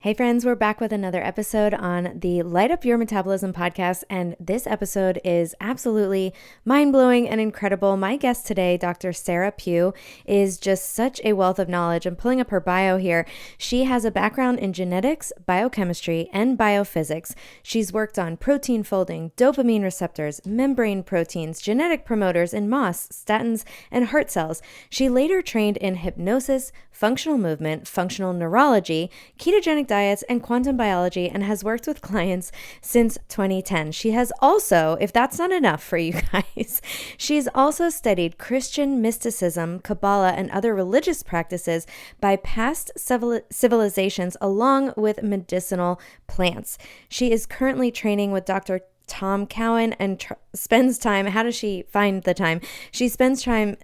Hey friends, we're back with another episode on the Light Up Your Metabolism podcast, and this episode is absolutely mind-blowing and incredible. My guest today, Dr. Sara Pugh, is just such a wealth of knowledge. I'm pulling up her bio here. She has a background in genetics, biochemistry, and biophysics. She's worked on protein folding, dopamine receptors, membrane proteins, genetic promoters in moss, statins, and heart cells. She later trained in hypnosis, functional movement, functional neurology, ketogenic diets, and quantum biology, and has worked with clients since 2010. She has also, if that's not enough for you guys, she's also studied Christian mysticism, kabbalah, and other religious practices by past civilizations along with medicinal plants. She is currently training with Dr. Tom Cowan and spends time. How does she find the time? She spends time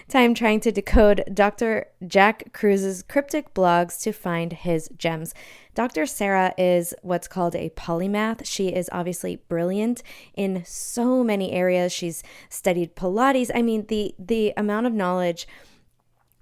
trying to decode Dr. Jack Kruse's cryptic blogs to find his gems. Dr. Sara is what's called a polymath. She is obviously brilliant in so many areas. She's studied Pilates. I mean, the amount of knowledge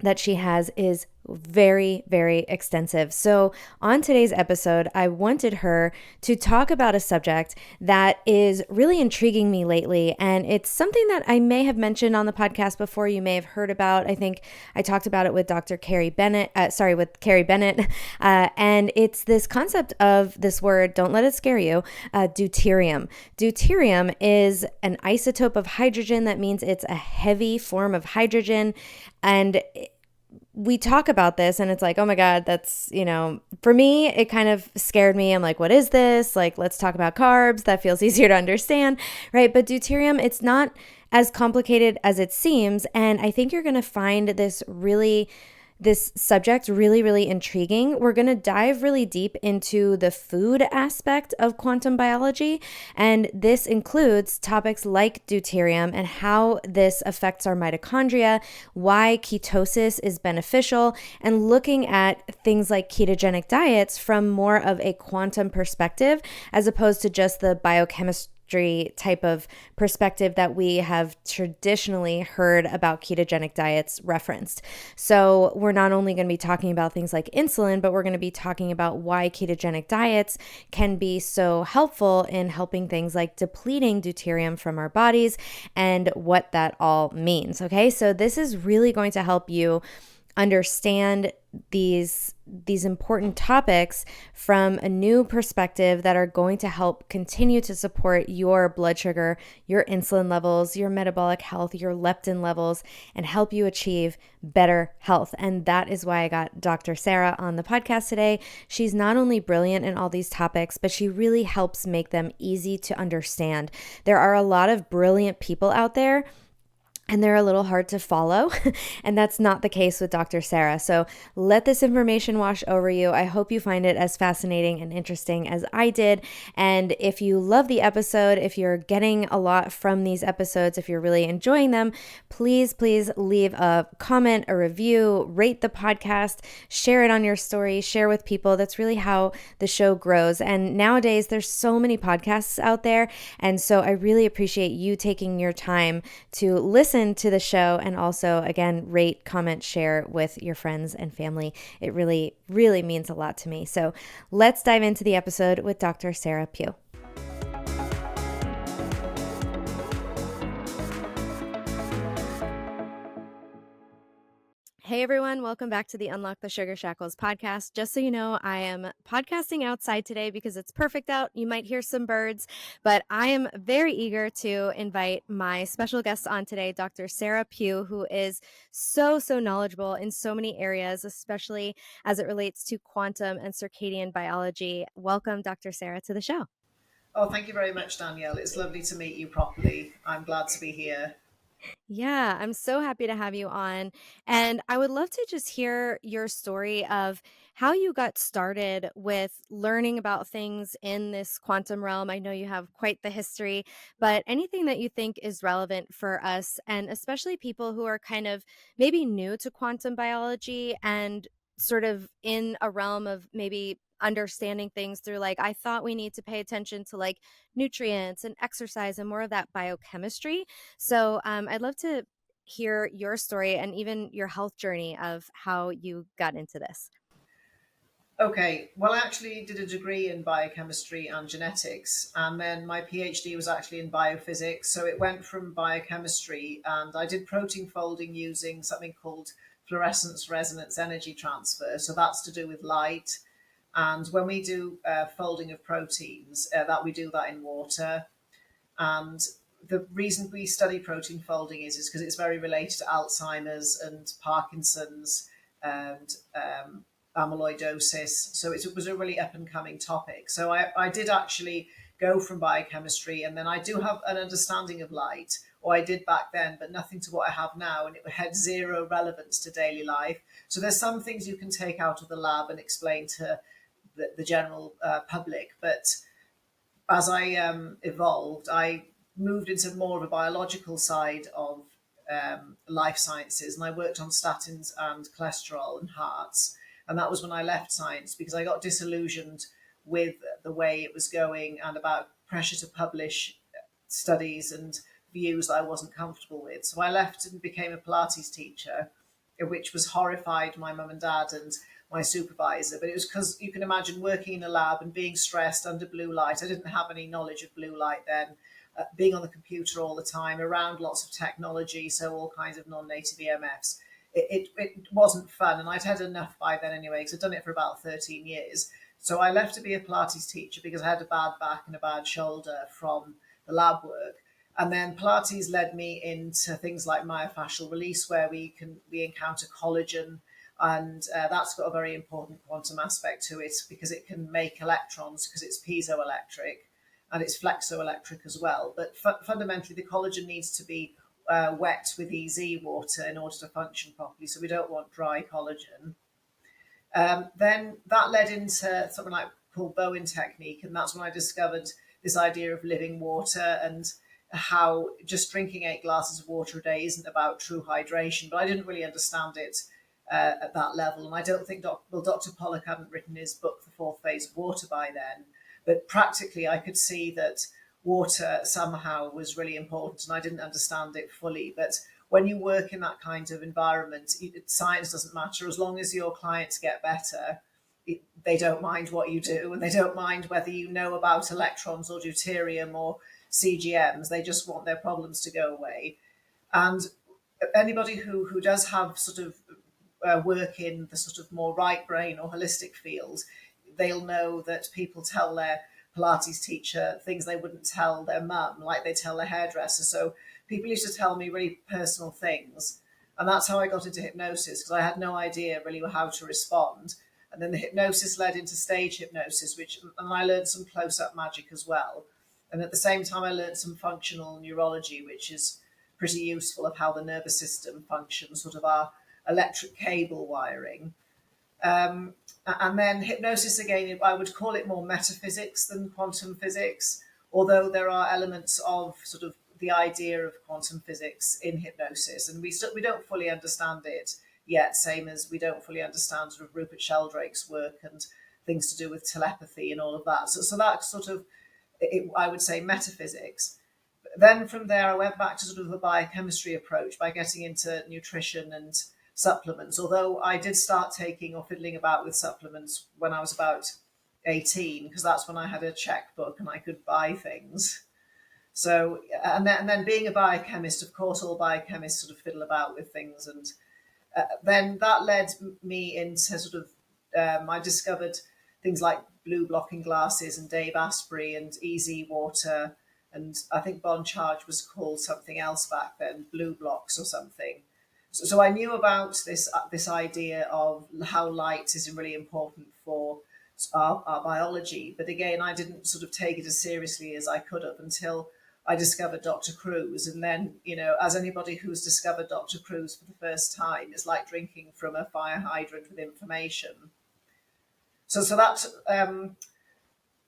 that she has is very, very extensive. So on today's episode, I wanted her to talk about a subject that is really intriguing me lately. And it's something that I may have mentioned on the podcast before. You may have heard about. I think I talked about it with Carrie Bennett. And it's this concept of this word, don't let it scare you, deuterium. Deuterium is an isotope of hydrogen. That means it's a heavy form of hydrogen. And we talk about this and it's like, oh my God, that's, for me, it kind of scared me. I'm like, what is this? Like, let's talk about carbs. That feels easier to understand, right? But deuterium, it's not as complicated as it seems. And I think you're going to find this subject really, really intriguing. We're going to dive really deep into the food aspect of quantum biology. And this includes topics like deuterium and how this affects our mitochondria, why ketosis is beneficial, and looking at things like ketogenic diets from more of a quantum perspective, as opposed to just the biochemistry type of perspective that we have traditionally heard about ketogenic diets referenced. So we're not only going to be talking about things like insulin, but we're going to be talking about why ketogenic diets can be so helpful in helping things like depleting deuterium from our bodies and what that all means. Okay, so this is really going to help you understand these important topics from a new perspective that are going to help continue to support your blood sugar, your insulin levels, your metabolic health, your leptin levels, and help you achieve better health. And that is why I got Dr. Sara on the podcast today. She's not only brilliant in all these topics, but she really helps make them easy to understand. There are a lot of brilliant people out there, and they're a little hard to follow. And that's not the case with Dr. Sara. So let this information wash over you. I hope you find it as fascinating and interesting as I did. And if you love the episode, if you're getting a lot from these episodes, if you're really enjoying them, please leave a comment, a review, rate the podcast, share it on your story, share with people. That's really how the show grows. And nowadays, there's so many podcasts out there. And so I really appreciate you taking your time to listen to the show, and also, again, rate, comment, share with your friends and family. It really, really means a lot to me. So let's dive into the episode with Dr. Sara Pugh. Hey everyone, welcome back to the Unlock the Sugar Shackles podcast. Just so you know, I am podcasting outside today because it's perfect out. You might hear some birds, but I am very eager to invite my special guest on today, Dr. Sara Pugh, who is so knowledgeable in so many areas, especially as it relates to quantum and circadian biology. Welcome, Dr. Sara, to the show. Oh, thank you very much, Danielle. It's lovely to meet you properly. I'm glad to be here. Yeah, I'm so happy to have you on. And I would love to just hear your story of how you got started with learning about things in this quantum realm. I know you have quite the history, but anything that you think is relevant for us, and especially people who are kind of maybe new to quantum biology and sort of in a realm of maybe understanding things through, like, I thought we need to pay attention to like nutrients and exercise and more of that biochemistry. So I'd love to hear your story and even your health journey of how you got into this. Okay, well, I actually did a degree in biochemistry and genetics, and then my PhD was actually in biophysics. So it went from biochemistry, and I did protein folding using something called fluorescence resonance energy transfer. So that's to do with light. And when we do folding of proteins, that we do that in water. And the reason we study protein folding is because it's very related to Alzheimer's and Parkinson's and amyloidosis. So it was a really up and coming topic. So I did actually go from biochemistry, and then I do have an understanding of light, or I did back then, but nothing to what I have now, and it had zero relevance to daily life. So there's some things you can take out of the lab and explain to the general public, but as I evolved, I moved into more of a biological side of life sciences, and I worked on statins and cholesterol and hearts. And that was when I left science because I got disillusioned with the way it was going and about pressure to publish studies and views that I wasn't comfortable with. So I left and became a Pilates teacher, which was horrified my mum and dad and my supervisor. But it was because you can imagine working in a lab and being stressed under blue light. I didn't have any knowledge of blue light then. Being on the computer all the time, around lots of technology, so all kinds of non-native EMFs. It wasn't fun, and I'd had enough by then anyway, because I'd done it for about 13 years. So I left to be a Pilates teacher because I had a bad back and a bad shoulder from the lab work. And then Pilates led me into things like myofascial release, where we encounter collagen, and that's got a very important quantum aspect to it because it can make electrons because it's piezoelectric and it's flexoelectric as well. But fundamentally, the collagen needs to be wet with EZ water in order to function properly. So we don't want dry collagen. Then that led into something like called Bowen technique, and that's when I discovered this idea of living water and how just drinking 8 glasses of water a day isn't about true hydration. But I didn't really understand it at that level, and I don't think Dr. Pollock hadn't written his book, The Fourth Phase of Water, by then. But practically, I could see that water somehow was really important, and I didn't understand it fully. But when you work in that kind of environment, science doesn't matter as long as your clients get better. They don't mind what you do, and they don't mind whether you know about electrons or deuterium or CGMs. They just want their problems to go away. And anybody who does have sort of work in the sort of more right brain or holistic field, they'll know that people tell their Pilates teacher things they wouldn't tell their mum, like they tell their hairdresser. So people used to tell me really personal things. And that's how I got into hypnosis, because I had no idea really how to respond. And then the hypnosis led into stage hypnosis, and I learned some close-up magic as well. And at the same time, I learned some functional neurology, which is pretty useful of how the nervous system functions, sort of our electric cable wiring. And then hypnosis, again, I would call it more metaphysics than quantum physics, although there are elements of sort of the idea of quantum physics in hypnosis, and we don't fully understand it yet, same as we don't fully understand sort of Rupert Sheldrake's work and things to do with telepathy and all of that. So that sort of, I would say, metaphysics. Then from there, I went back to sort of a biochemistry approach by getting into nutrition and supplements, although I did start taking or fiddling about with supplements when I was about 18, because that's when I had a checkbook and I could buy things. So, and then being a biochemist, of course, all biochemists sort of fiddle about with things. And then that led me into sort of, I discovered things like blue blocking glasses and Dave Asprey and easy water. And I think Bon Charge was called something else back then, blue blocks or something. So I knew about this idea of how light is really important for our biology. But again, I didn't sort of take it as seriously as I could have until I discovered Dr. Kruse. And then, as anybody who's discovered Dr. Kruse for the first time, it's like drinking from a fire hydrant with information. So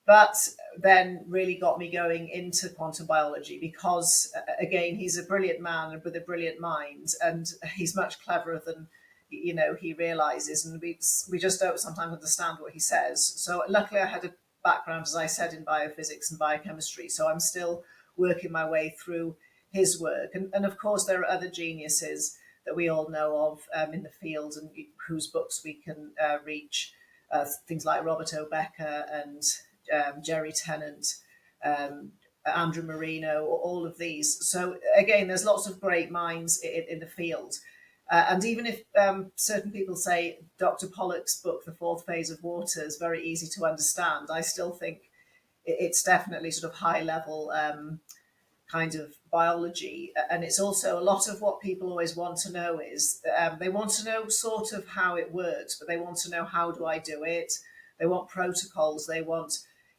that then really got me going into quantum biology because, again, he's a brilliant man with a brilliant mind, and he's much cleverer than he realizes, and we just don't sometimes understand what he says. So luckily I had a background, as I said, in biophysics and biochemistry, so I'm still working my way through his work. And of course there are other geniuses that we all know of in the field and whose books we can reach. things like Robert O. Becker and Jerry Tennant, Andrew Marino, all of these. So again, there's lots of great minds in the field. And even if certain people say Dr. Pollock's book, The Fourth Phase of Water, is very easy to understand, I still think it's definitely sort of high level kind of biology. And it's also a lot of what people always want to know is they want to know sort of how it works, but they want to know, how do I do it? They want protocols. They want,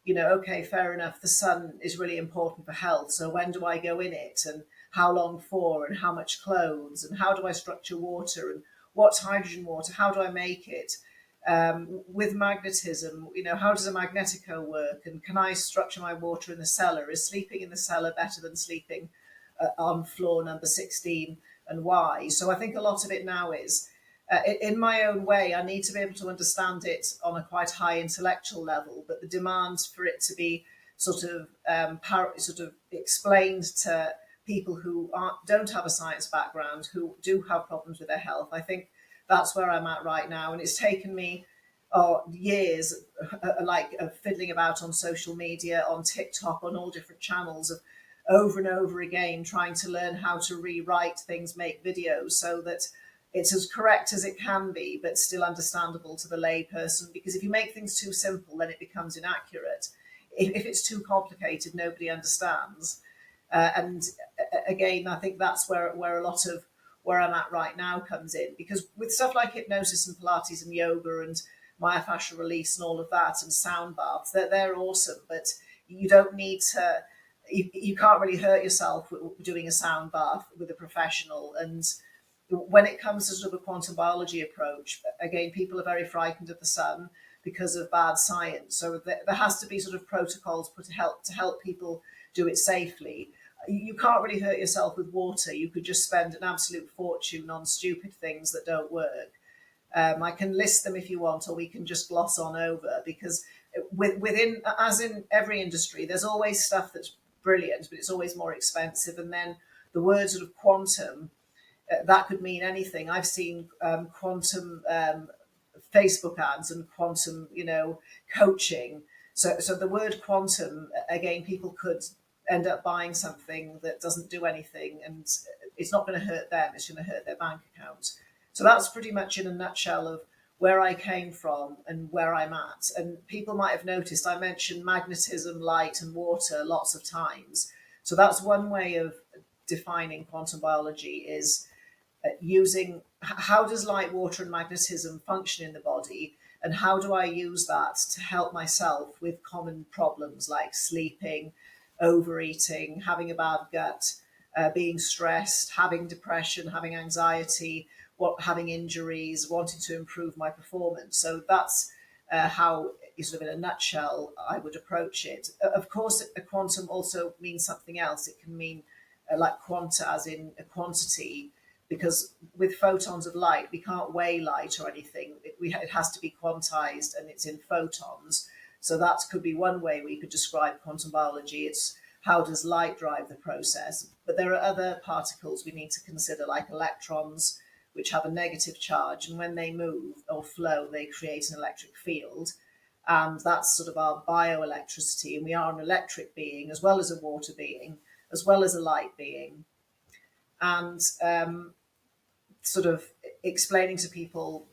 okay, fair enough, the sun is really important for health. So when do I go in it? And how long for? And how much clothes? And how do I structure water? And what's hydrogen water? How do I make it? With magnetism, how does a magnetico work? And can I structure my water in the cellar? Is sleeping in the cellar better than sleeping on floor number 16? And why? So I think a lot of it now is, in my own way, I need to be able to understand it on a quite high intellectual level, but the demand for it to be sort of explained to people who don't have a science background, who do have problems with their health, I think that's where I'm at right now. And it's taken me years of fiddling about on social media, on TikTok, on all different channels, of over and over again trying to learn how to rewrite things, make videos so that it's as correct as it can be, but still understandable to the lay person. Because if you make things too simple, then it becomes inaccurate. If it's too complicated, nobody understands. And again, I think that's where a lot of where I'm at right now comes in. Because with stuff like hypnosis and Pilates and yoga and myofascial release and all of that, and sound baths, they're awesome. But you don't need to, you can't really hurt yourself doing a sound bath with a professional. And when it comes to sort of a quantum biology approach, again, people are very frightened of the sun because of bad science. So there has to be sort of protocols put to help people do it safely. You can't really hurt yourself with water. You could just spend an absolute fortune on stupid things that don't work. I can list them if you want, or we can just gloss on over, because within, as in every industry, there's always stuff that's brilliant, but it's always more expensive. And then the word sort of quantum, that could mean anything. I've seen quantum Facebook ads and quantum, coaching. So the word quantum, again, people could end up buying something that doesn't do anything, and it's not going to hurt them, it's going to hurt their bank account. So that's pretty much in a nutshell of where I came from and where I'm at. And people might have noticed I mentioned magnetism, light and water lots of times. So that's one way of defining quantum biology, is using how does light, water and magnetism function in the body, and how do I use that to help myself with common problems like sleeping, overeating, having a bad gut, being stressed, having depression, having anxiety, having injuries, wanting to improve my performance. So that's how, sort of in a nutshell, I would approach it. Of course, a quantum also means something else. It can mean like quanta, as in a quantity, because with photons of light, we can't weigh light or anything. It has to be quantized, and it's in photons. So that could be one way we could describe quantum biology. It's how does light drive the process? But there are other particles we need to consider, like electrons, which have a negative charge. And when they move or flow, they create an electric field. And that's sort of our bioelectricity. And we are an electric being, as well as a water being, as well as a light being. And sort of explaining to people,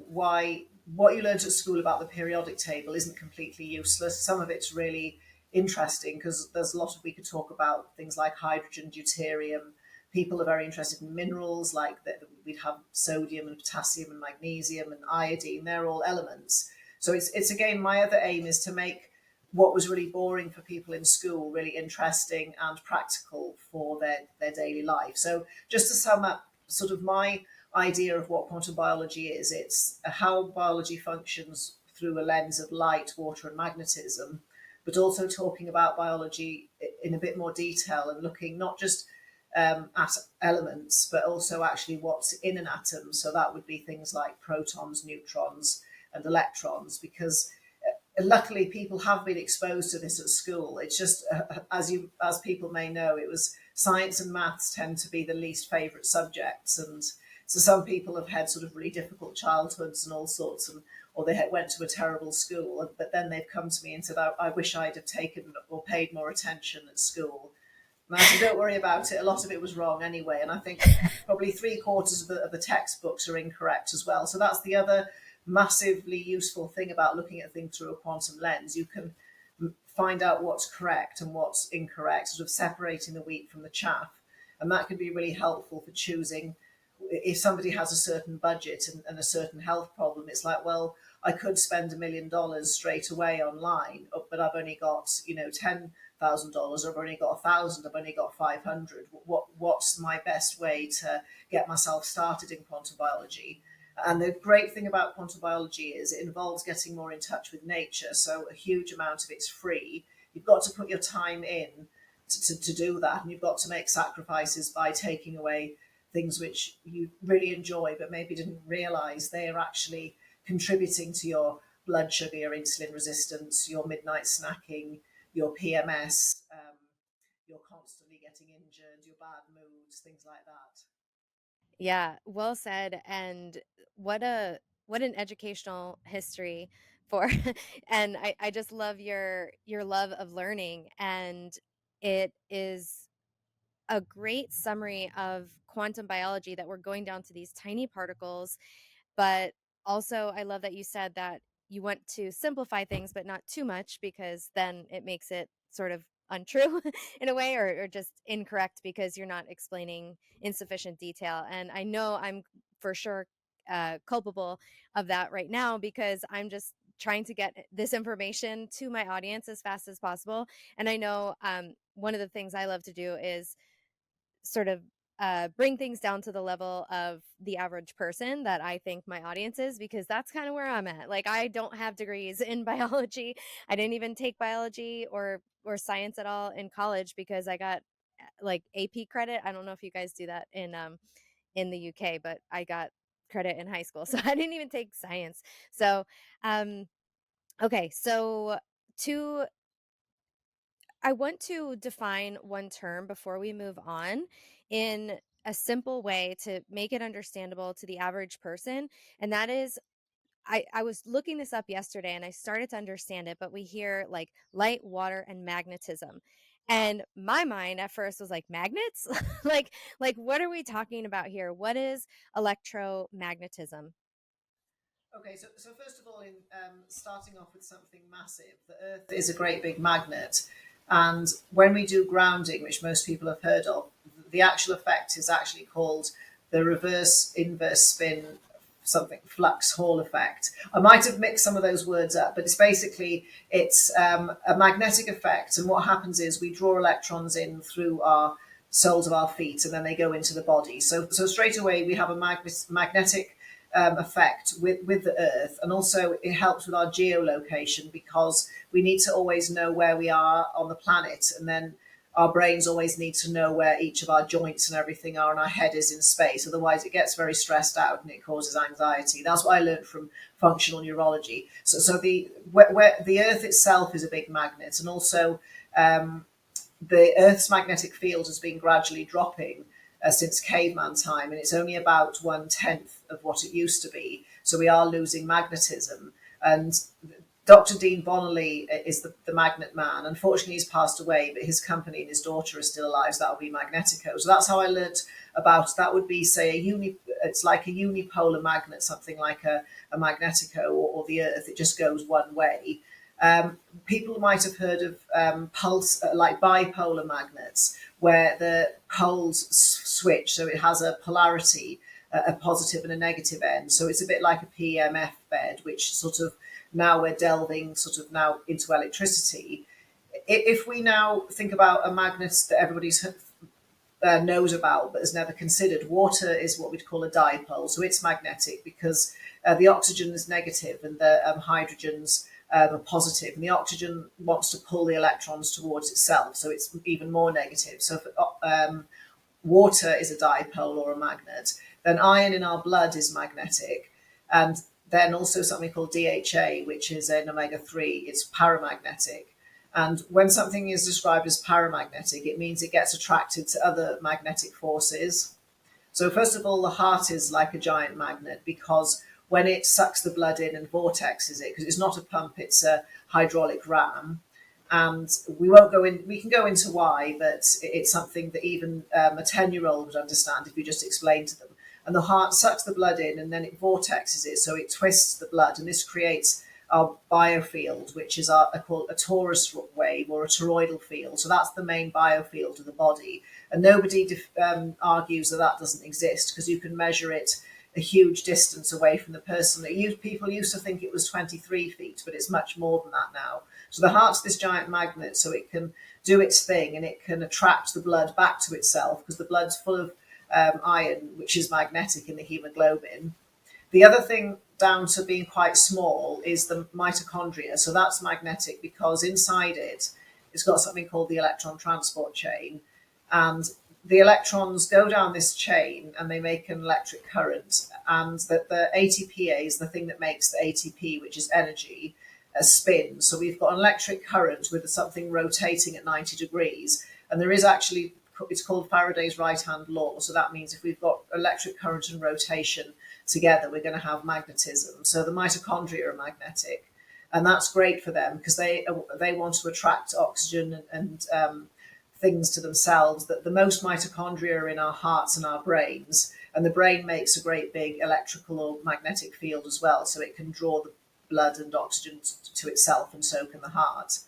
why what you learned at school about the periodic table isn't completely useless. Some of it's really interesting, because there's a lot we could talk about things like hydrogen, deuterium. People are very interested in minerals, like we'd have sodium and potassium and magnesium and iodine. They're all elements. So it's again, my other aim is to make what was really boring for people in school really interesting and practical for their daily life. So just to sum up, sort of my idea of what quantum biology is, it's how biology functions through a lens of light, water and magnetism, but also talking about biology in a bit more detail and looking not just at elements, but also actually what's in an atom. So that would be things like protons, neutrons and electrons, because luckily people have been exposed to this at school. It's just, as people may know, it was science and maths tend to be the least favourite subjects. And so some people have had sort of really difficult childhoods and all sorts. And or they went to a terrible school, but then they've come to me and said, I wish I'd have taken or paid more attention at school. And I said, don't worry about it. A lot of it was wrong anyway. And I think probably 3/4 of the textbooks are incorrect as well. So that's the other massively useful thing about looking at things through a quantum lens. You can find out what's correct and what's incorrect, sort of separating the wheat from the chaff. And that can be really helpful for choosing. If somebody has a certain budget and a certain health problem, it's like, well, I could spend $1,000,000 straight away online, but I've only got, $10,000, I've only got 1,000, I've only got 500. What's my best way to get myself started in quantum biology? And the great thing about quantum biology is it involves getting more in touch with nature. So a huge amount of it's free. You've got to put your time in to do that. And you've got to make sacrifices by taking away things which you really enjoy, but maybe didn't realize they are actually contributing to your blood sugar, your insulin resistance, your midnight snacking, your PMS, you're constantly getting injured, your bad moods, things like that. Yeah, well said. And what an educational history for and I just love your love of learning, and it is a great summary of quantum biology that we're going down to these tiny particles. But also, I love that you said that you want to simplify things, but not too much, because then it makes it sort of untrue in a way, or just incorrect because you're not explaining insufficient detail. And I know I'm for sure culpable of that right now, because I'm just trying to get this information to my audience as fast as possible. And I know one of the things I love to do is sort of bring things down to the level of the average person that I think my audience is, because that's kind of where I'm at. Like, I don't have degrees in biology. I didn't even take biology or science at all in college, because I got like AP credit. I don't know if you guys do that in the UK, but I got credit in high school. So I didn't even take science. So um okay, so to I want to define one term before we move on in a simple way to make it understandable to the average person. And that is, I was looking this up yesterday and I started to understand it, but we hear like light, water, and magnetism. And my mind at first was like, magnets? like what are we talking about here? What is electromagnetism? Okay, so first of all, in starting off with something massive, the Earth is a great big magnet. And when we do grounding, which most people have heard of, the actual effect is actually called the reverse inverse spin something flux Hall effect. I might have mixed some of those words up, but it's a magnetic effect. And what happens is we draw electrons in through our soles of our feet, and then they go into the body. So straight away we have a magnetic effect with the Earth, and also it helps with our geolocation, because we need to always know where we are on the planet, and then our brains always need to know where each of our joints and everything are, and our head is in space. Otherwise, it gets very stressed out and it causes anxiety. That's what I learned from functional neurology. So where the Earth itself is a big magnet, and also the Earth's magnetic field has been gradually dropping since caveman time, and it's only about 1/10 of what it used to be. So we are losing magnetism. And Dr. Dean Bonnelly is the magnet man. Unfortunately, he's passed away, but his company and his daughter are still alive. So that will be Magnetico. So that's how I learnt about that. Would be, say, it's like a unipolar magnet, something like a Magnetico or the Earth. It just goes one way. People might have heard of pulse, like bipolar magnets, where the poles switch. So it has a polarity, a positive and a negative end. So it's a bit like a PEMF bed, which sort of now we're delving sort of now into electricity. If we now think about a magnet that everybody's knows about but has never considered, water is what we'd call a dipole. So it's magnetic because the oxygen is negative and the hydrogens are positive, and the oxygen wants to pull the electrons towards itself, so it's even more negative. So if water is a dipole or a magnet, then iron in our blood is magnetic, and then also something called DHA, which is an omega-3, it's paramagnetic. And when something is described as paramagnetic, it means it gets attracted to other magnetic forces. So first of all, the heart is like a giant magnet, because when it sucks the blood in and vortexes it, because it's not a pump, it's a hydraulic ram. And we won't go in, we can go into why, but it's something that even a 10-year-old would understand if you just explain to them. And the heart sucks the blood in and then it vortexes it, so it twists the blood, and this creates our biofield, which is called a torus wave or a toroidal field. So that's the main biofield of the body. And nobody argues that that doesn't exist, because you can measure it a huge distance away from the person. People used to think it was 23 feet, but it's much more than that now. So the heart's this giant magnet, so it can do its thing and it can attract the blood back to itself, because the blood's full of iron, which is magnetic in the hemoglobin. The other thing, down to being quite small, is the mitochondria. So that's magnetic because inside it, it's got something called the electron transport chain. And the electrons go down this chain and they make an electric current. And the ATPase is the thing that makes the ATP, which is energy, a spin. So we've got an electric current with something rotating at 90 degrees. And there is actually, it's called Faraday's right-hand law. So that means if we've got electric current and rotation together, we're going to have magnetism. So the mitochondria are magnetic, and that's great for them because they want to attract oxygen and things to themselves. That the most mitochondria are in our hearts and our brains, and the brain makes a great big electrical or magnetic field as well, so it can draw the blood and oxygen to itself, and so can the heart.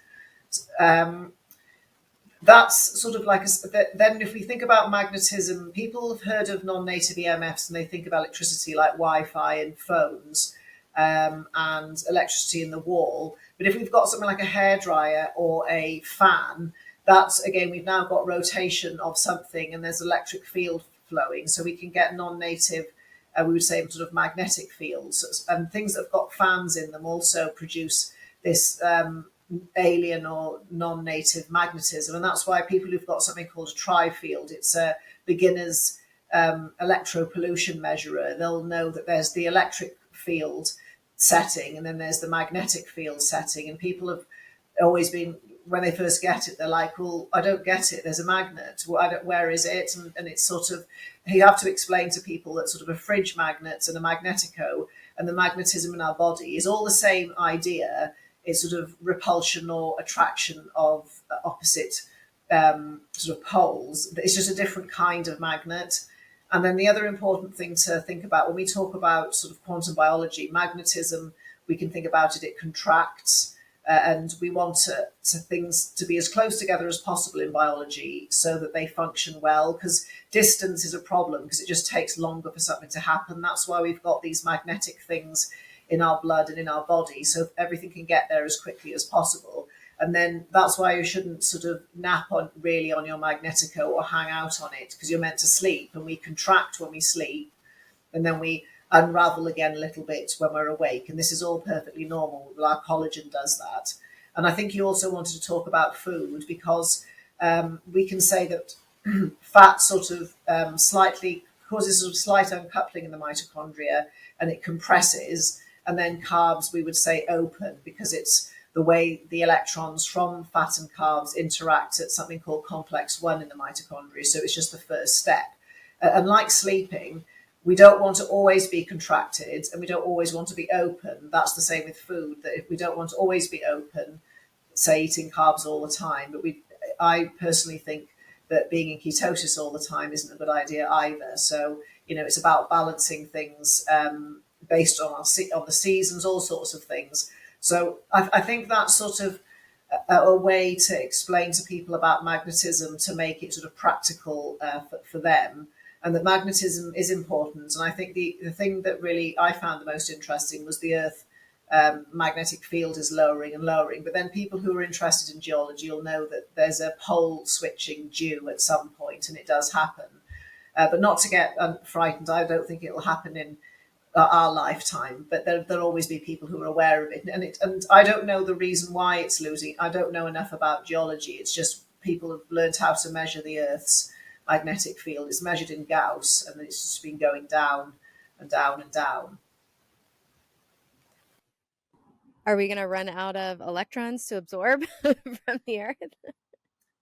That's sort of like then if we think about magnetism, people have heard of non-native EMFs and they think of electricity like Wi-Fi and phones, and electricity in the wall. But if we've got something like a hairdryer or a fan, that's, again, we've now got rotation of something and there's electric field flowing, so we can get non-native, we would say, sort of magnetic fields. And things that have got fans in them also produce this alien or non-native magnetism, and that's why people who've got something called a tri-field, it's a beginner's electropollution measurer, they'll know that there's the electric field setting and then there's the magnetic field setting. And people have always been, when they first get it, they're like, well, I don't get it, there's a magnet, where is it? And it's sort of, you have to explain to people that sort of a fridge magnet and a magnetico and the magnetism in our body is all the same idea. It's sort of repulsion or attraction of opposite sort of poles. It's just a different kind of magnet. And then the other important thing to think about when we talk about sort of quantum biology, magnetism, we can think about it, it contracts. And we want things to be as close together as possible in biology so that they function well, because distance is a problem because it just takes longer for something to happen. That's why we've got these magnetic things in our blood and in our body, so everything can get there as quickly as possible. And then that's why you shouldn't sort of nap on your magnetico or hang out on it, because you're meant to sleep, and we contract when we sleep and then we unravel again a little bit when we're awake, and this is all perfectly normal. Our collagen does that. And I think you also wanted to talk about food, because we can say that fat sort of slightly causes sort of slight uncoupling in the mitochondria and it compresses. And then carbs, we would say open, because it's the way the electrons from fat and carbs interact at something called complex 1 in the mitochondria. So it's just the first step. And like sleeping, we don't want to always be contracted and we don't always want to be open. That's the same with food, that if we don't want to always be open, say eating carbs all the time, but I personally think that being in ketosis all the time isn't a good idea either. So, it's about balancing things based on the seasons, all sorts of things. So I think that's sort of a way to explain to people about magnetism to make it sort of practical for them, and that magnetism is important. And I think the thing that really I found the most interesting was the Earth magnetic field is lowering and lowering. But then people who are interested in geology will know that there's a pole switching due at some point, and it does happen. But not to get frightened, I don't think it will happen in our lifetime, but there'll always be people who are aware of it. And I don't know the reason why it's losing. I don't know enough about geology. It's just people have learned how to measure the Earth's magnetic field. It's measured in Gauss, and it's just been going down and down and down. Are we going to run out of electrons to absorb from the Earth?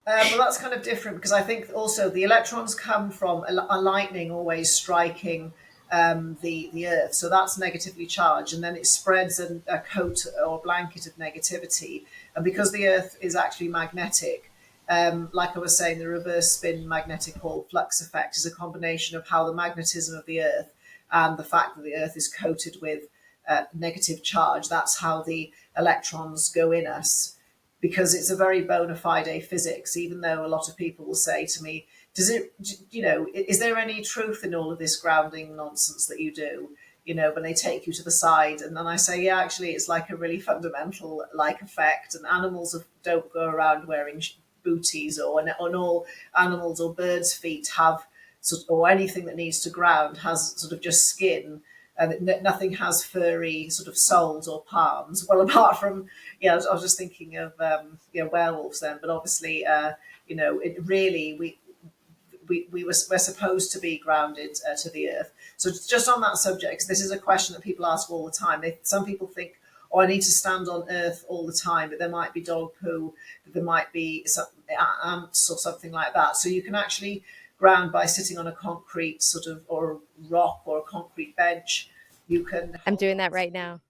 Well, that's kind of different, because I think also the electrons come from a lightning always striking the earth. So that's negatively charged, and then it spreads a coat or blanket of negativity. And because the earth is actually magnetic, like I was saying, the reverse spin magnetic Hall flux effect is a combination of how the magnetism of the earth and the fact that the earth is coated with negative charge. That's how the electrons go in us, because it's a very bona fide physics, even though a lot of people will say to me, does it, is there any truth in all of this grounding nonsense that you do? When they take you to the side, and then I say, yeah, actually, it's like a really fundamental like effect, and animals don't go around wearing booties, and all animals or birds' feet have or anything that needs to ground has sort of just skin, and nothing has furry sort of soles or palms. Well, apart from, I was just thinking of werewolves then, but obviously, it really we're supposed to be grounded to the earth. So just on that subject, this is a question that people ask all the time. Some people think, oh, I need to stand on earth all the time, but there might be dog poo, there might be some ants or something like that. So you can actually ground by sitting on a concrete sort of, or a rock or a concrete bench. You can I'm doing that right now.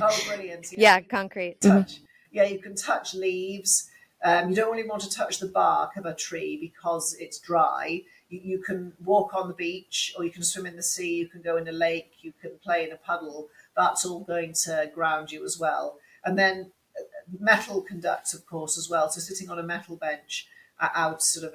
Oh, brilliant. Yeah, concrete. Touch. Yeah, you can touch leaves. You don't really want to touch the bark of a tree because it's dry. You can walk on the beach, or you can swim in the sea, you can go in a lake, you can play in a puddle. That's all going to ground you as well. And then metal conducts, of course, as well. So sitting on a metal bench out sort of,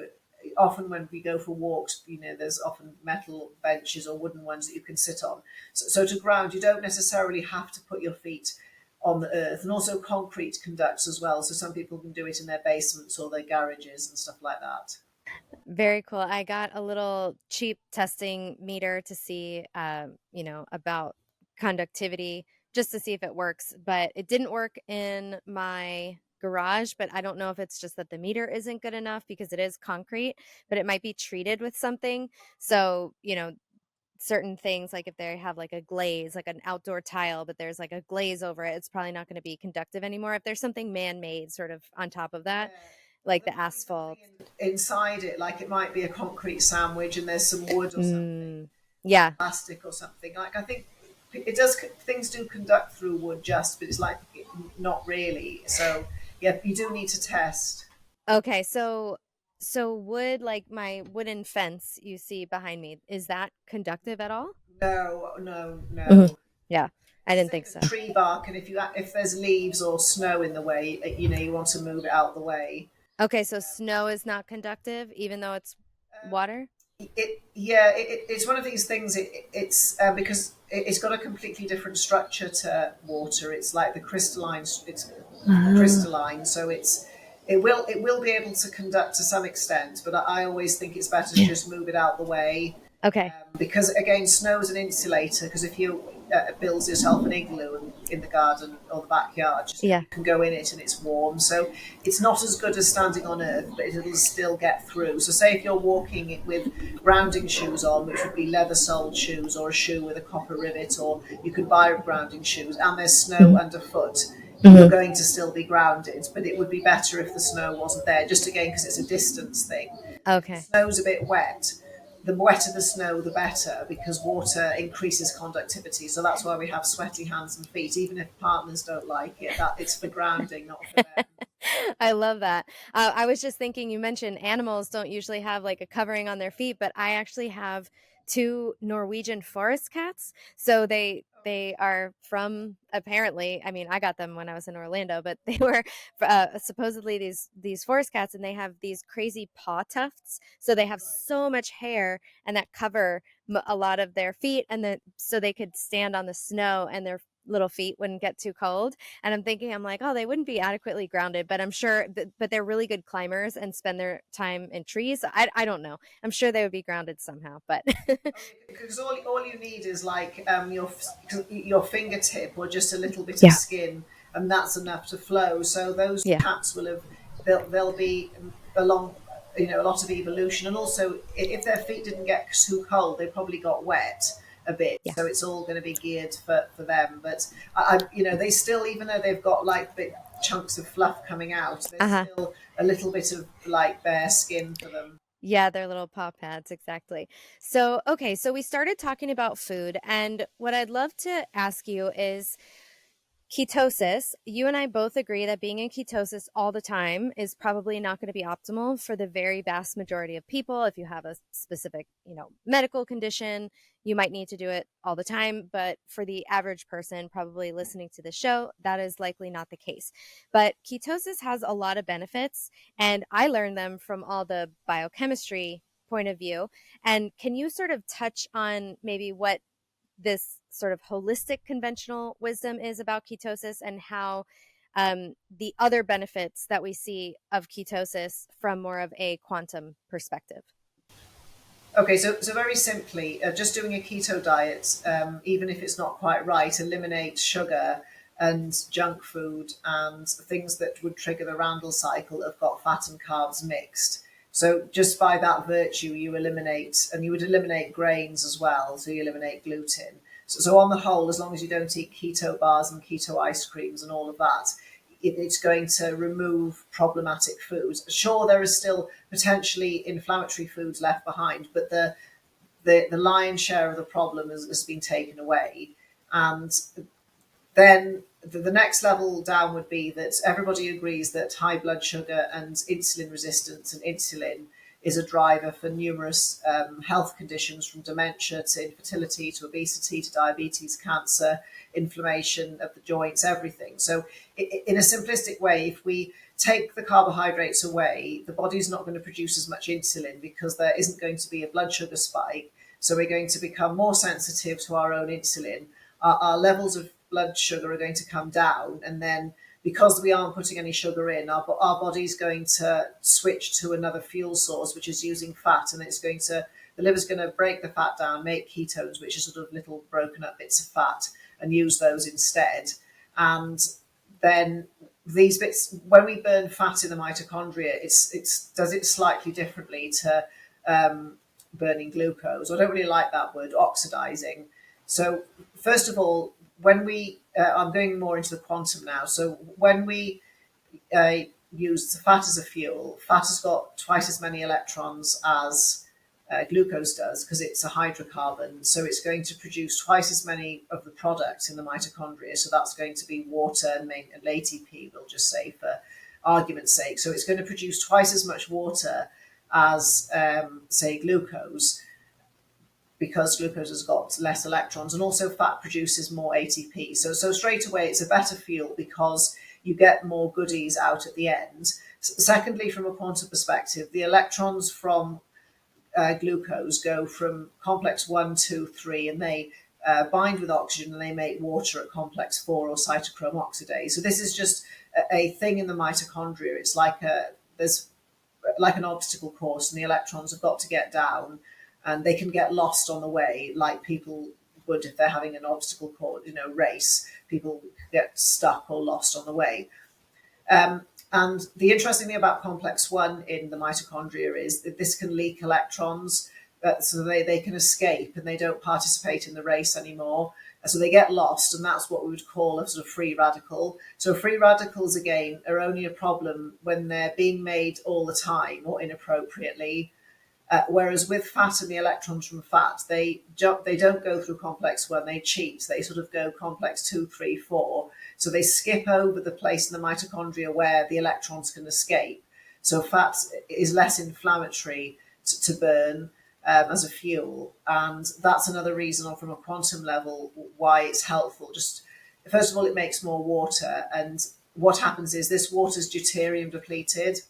often when we go for walks, there's often metal benches or wooden ones that you can sit on. So to ground, you don't necessarily have to put your feet on the earth. And also concrete conducts as well. So some people can do it in their basements or their garages and stuff like that. Very cool. I got a little cheap testing meter to see, about conductivity, just to see if it works. But it didn't work in my garage. But I don't know if it's just that the meter isn't good enough, because it is concrete, but it might be treated with something. So, certain things, like if they have like a glaze, like an outdoor tile, but there's like a glaze over it, it's probably not going to be conductive anymore. If there's something man-made sort of on top of that, Yeah. Or like there the might be something asphalt. inside it, like it might be a concrete sandwich and there's some wood or something, Yeah. plastic or something. Like I think it does. Things do conduct through wood, just, but it's like not really. So yeah, you do need to test. Okay. So wood, like my wooden fence you see behind me, is that conductive at all? No, no, Mhm. no. Yeah. I didn't Same think as so. tree bark, and if there's leaves or snow in the way, you want to move it out the way. Okay, so snow is not conductive, even though it's water? It's one of these things. It's because it's got a completely different structure to water. It's like the crystalline. It's crystalline, so it will be able to conduct to some extent. But I always think it's better to Yeah. just move it out the way, Okay. because again, snow is an insulator. Because if you build yourself an igloo in the garden or the backyard, Yeah. you can go in it and it's warm. So it's not as good as standing on earth, but it'll still get through. So say if you're walking it with grounding shoes on, which would be leather soled shoes, or a shoe with a copper rivet, or you could buy grounding shoes, and there's snow Mhm. underfoot, you're Mhm. going to still be grounded. But it would be better if the snow wasn't there, just again because it's a distance thing. If the Okay. snow's a bit wet, the wetter the snow, the better, because water increases conductivity. So that's why we have sweaty hands and feet, even if partners don't like it. That it's for grounding, not for them. I love that. I was just thinking, you mentioned animals don't usually have like a covering on their feet, but I actually have two Norwegian forest cats. So they are from, apparently, I mean, I got them when I was in Orlando, but they were supposedly these forest cats, and they have these crazy paw tufts. So they have Right. so much hair, and that cover a lot of their feet, and then so they could stand on the snow and their little feet wouldn't get too cold. And I'm like, oh, they wouldn't be adequately grounded, but I'm sure, but they're really good climbers and spend their time in trees. I don't know. I'm sure they would be grounded somehow, but Oh, yeah, because all you need is like your fingertip or just a little bit of yeah, skin, and that's enough to flow. So those yeah, cats will have they'll be along, a lot of evolution, and also if their feet didn't get too cold, they probably got wet a bit. yeah. So it's all going to be geared for them. But they still, even though they've got like big chunks of fluff coming out, there's Uh-huh. still a little bit of like bare skin for them. Yeah, they're little paw pads, exactly. So, okay, so we started talking about food, and what I'd love to ask you is ketosis. You and I both agree that being in ketosis all the time is probably not going to be optimal for the very vast majority of people. If you have a specific, medical condition, you might need to do it all the time. But for the average person probably listening to the show, that is likely not the case. But ketosis has a lot of benefits, and I learned them from all the biochemistry point of view. And can you sort of touch on maybe what this sort of holistic conventional wisdom is about ketosis, and how the other benefits that we see of ketosis from more of a quantum perspective? Okay, so very simply, just doing a keto diet, even if it's not quite right, eliminate sugar and junk food and things that would trigger the Randall cycle have got fat and carbs mixed. So just by that virtue, you eliminate, and you would eliminate grains as well. So you eliminate gluten. So on the whole, as long as you don't eat keto bars and keto ice creams and all of that, it's going to remove problematic foods. Sure, there is still potentially inflammatory foods left behind, but the lion's share of the problem has been taken away. And then the next level down would be that everybody agrees that high blood sugar and insulin resistance and insulin is a driver for numerous health conditions, from dementia to infertility to obesity to diabetes, cancer, inflammation of the joints, everything. So in a simplistic way, if we take the carbohydrates away, the body's not going to produce as much insulin because there isn't going to be a blood sugar spike. So we're going to become more sensitive to our own insulin. Our levels of blood sugar are going to come down, and then because we aren't putting any sugar in, our body's going to switch to another fuel source, which is using fat, and the liver's going to break the fat down, make ketones, which are sort of little broken up bits of fat, and use those instead. And then these bits, when we burn fat in the mitochondria, it does it slightly differently to burning glucose. I don't really like that word, oxidizing. So first of all, when I'm going more into the quantum now. So when we use the fat as a fuel, fat has got twice as many electrons as glucose does because it's a hydrocarbon. So it's going to produce twice as many of the product in the mitochondria. So that's going to be water and ATP, we'll just say for argument's sake. So it's going to produce twice as much water as, say, glucose, because glucose has got less electrons, and also fat produces more ATP. So straight away, it's a better fuel because you get more goodies out at the end. Secondly, from a quantum perspective, the electrons from glucose go from complex 1, 2, 3, and they bind with oxygen and they make water at complex 4 or cytochrome oxidase. So this is just a thing in the mitochondria. It's there's like an obstacle course, and the electrons have got to get down, and they can get lost on the way, like people would if they're having an obstacle course, race. People get stuck or lost on the way. And the interesting thing about complex 1 in the mitochondria is that this can leak electrons, so they can escape and they don't participate in the race anymore. So they get lost, and that's what we would call a sort of free radical. So free radicals, again, are only a problem when they're being made all the time or inappropriately. Whereas with fat and the electrons from fat, they don't go through complex 1, they cheat. They sort of go complex 2, 3, 4. So they skip over the place in the mitochondria where the electrons can escape. So fat is less inflammatory to burn as a fuel. And that's another reason from a quantum level why it's helpful. Just first of all, it makes more water. And what happens is this water is deuterium depleted.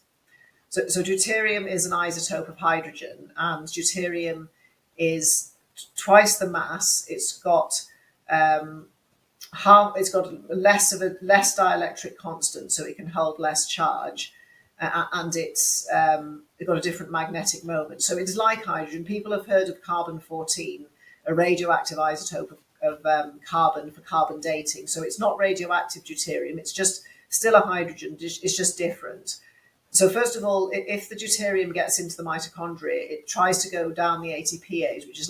So deuterium is an isotope of hydrogen, and deuterium is twice the mass. It's got less dielectric constant, so it can hold less charge, and it's got a different magnetic moment. So it's like hydrogen. People have heard of carbon-14, a radioactive isotope of carbon for carbon dating. So it's not radioactive deuterium. It's just still a hydrogen. It's just different. So first of all, if the deuterium gets into the mitochondria, it tries to go down the ATPase, which is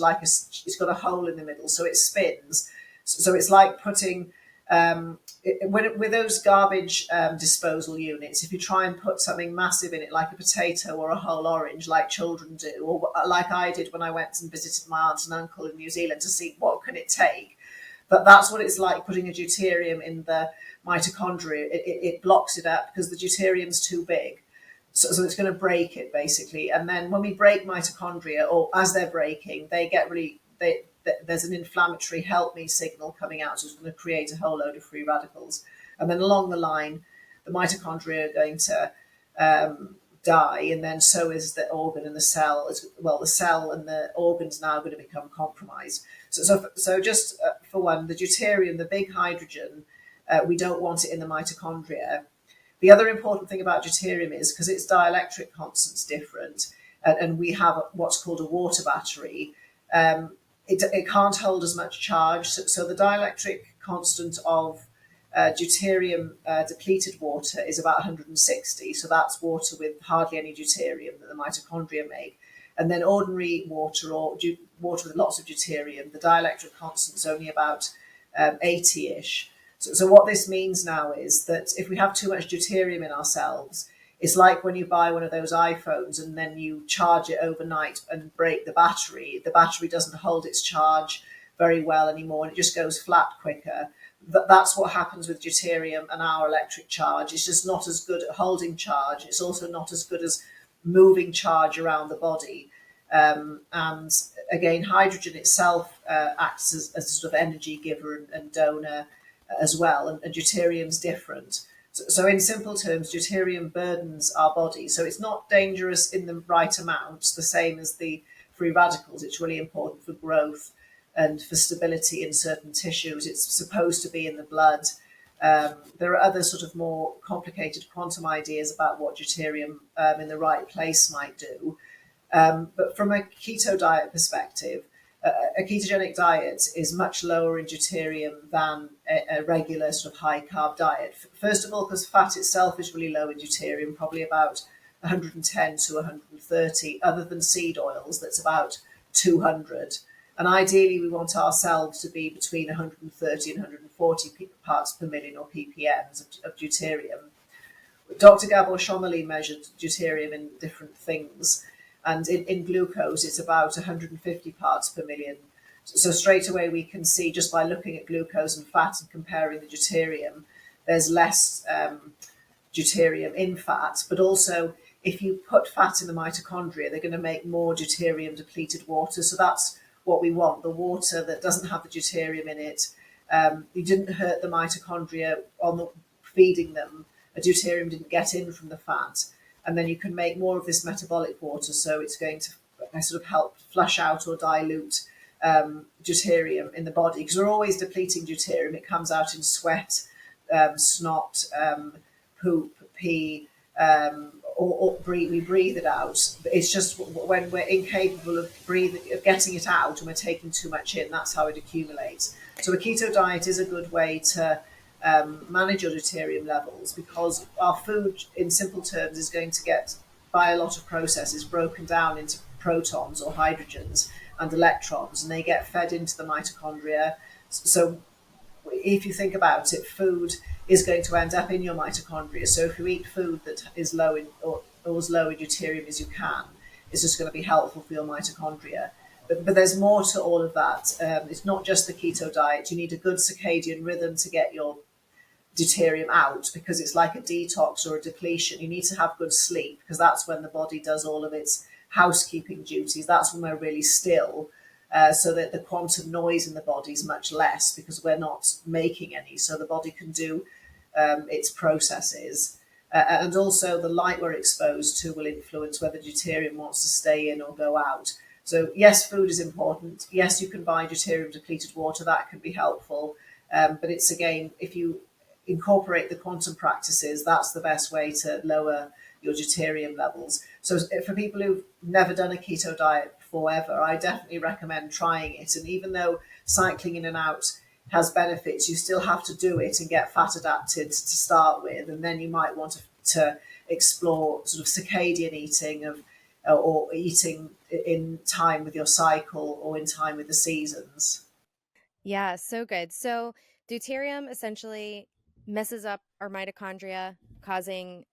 it's got a hole in the middle, so it spins. So it's like putting With those garbage disposal units, if you try and put something massive in it, like a potato or a whole orange, like children do, or like I did when I went and visited my aunt and uncle in New Zealand to see what can it take, but that's what it's like putting a deuterium in the mitochondria. It blocks it up because the deuterium's too big. So it's going to break it basically. And then when we break mitochondria, or as they're breaking, they get really, there's an inflammatory help me signal coming out. So it's going to create a whole load of free radicals. And then along the line, the mitochondria are going to die. And then so is the organ and the cell. Well, the cell and the organ's now going to become compromised. So just for one, the deuterium, the big hydrogen, we don't want it in the mitochondria. The other important thing about deuterium is because its dielectric constant's different, and we have what's called a water battery. It can't hold as much charge. So the dielectric constant of deuterium depleted water is about 160. So that's water with hardly any deuterium that the mitochondria make. And then ordinary water or water with lots of deuterium, the dielectric constant is only about 80-ish. So what this means now is that if we have too much deuterium in ourselves, it's like when you buy one of those iPhones and then you charge it overnight and break the battery doesn't hold its charge very well anymore and it just goes flat quicker. That's what happens with deuterium and our electric charge. It's just not as good at holding charge. It's also not as good as moving charge around the body. And again, hydrogen itself acts as a sort of energy giver and donor as well, and deuterium's different. So in simple terms, deuterium burdens our body. So it's not dangerous in the right amounts, the same as the free radicals. It's really important for growth and for stability in certain tissues. It's supposed to be in the blood. There are other sort of more complicated quantum ideas about what deuterium in the right place might do. But from a keto diet perspective, a ketogenic diet is much lower in deuterium than a regular sort of high carb diet. First of all, because fat itself is really low in deuterium, probably about 110 to 130, other than seed oils, that's about 200. And ideally, we want ourselves to be between 130 and 140 parts per million or ppms of deuterium. Dr. Gabor Shomoli measured deuterium in different things. And in glucose, it's about 150 parts per million. So straight away, we can see just by looking at glucose and fat and comparing the deuterium, there's less deuterium in fat. But also, if you put fat in the mitochondria, they're going to make more deuterium depleted water. So that's what we want, the water that doesn't have the deuterium in it. You didn't hurt the mitochondria on feeding them. A deuterium didn't get in from the fat. And then you can make more of this metabolic water, so it's going to sort of help flush out or dilute deuterium in the body, because we're always depleting deuterium. It comes out in sweat, snot, poop, pee, or breathe. We breathe it out. It's just when we're incapable of getting it out, and we're taking too much in, that's how it accumulates. So a keto diet is a good way to manage your deuterium levels, because our food, in simple terms, is going to get, by a lot of processes, broken down into protons or hydrogens and electrons, and they get fed into the mitochondria. So if you think about it, food is going to end up in your mitochondria. So if you eat food that is low in, or as low in deuterium as you can, it's just going to be helpful for your mitochondria. But there's more to all of that. It's not just the keto diet. You need a good circadian rhythm to get your deuterium out, because it's like a detox or a depletion. You need to have good sleep, because that's when the body does all of its housekeeping duties. That's when we're really still, so that the quantum noise in the body is much less, because we're not making any, so the body can do its processes. And also the light we're exposed to will influence whether deuterium wants to stay in or go out. So yes, food is important. Yes, you can buy deuterium depleted water. That can be helpful. But it's, again, if you incorporate the quantum practices, that's the best way to lower your deuterium levels. So for people who've never done a keto diet before ever, I definitely recommend trying it. And even though cycling in and out has benefits, you still have to do it and get fat adapted to start with. And then you might want to explore sort of circadian eating or eating in time with your cycle or in time with the seasons. Yeah, so good. So deuterium essentially messes up our mitochondria, causing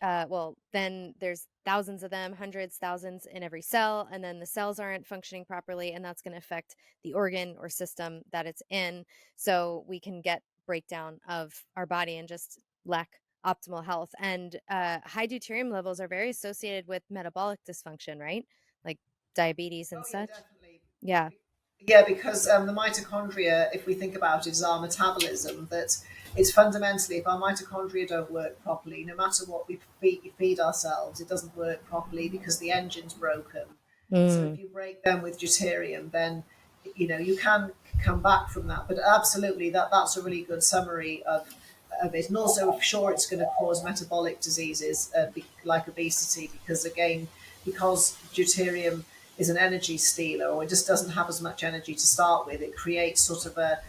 well, then there's thousands of them, hundreds, thousands in every cell, and then the cells aren't functioning properly, and that's going to affect the organ or system that it's in. So we can get breakdown of our body and just lack optimal health. And high deuterium levels are very associated with metabolic dysfunction, right? Like diabetes and Oh yeah, such. definitely. Yeah. Yeah, because the mitochondria, if we think about it, is our metabolism. That it's fundamentally, if our mitochondria don't work properly, no matter what we feed ourselves, it doesn't work properly because the engine's broken. So Mm. if you break them with deuterium, then you can come back from that. But absolutely, that's a really good summary of it. And also, sure, it's going to cause metabolic diseases like obesity, because again, because deuterium is an energy stealer, or it just doesn't have as much energy to start with. It creates sort of a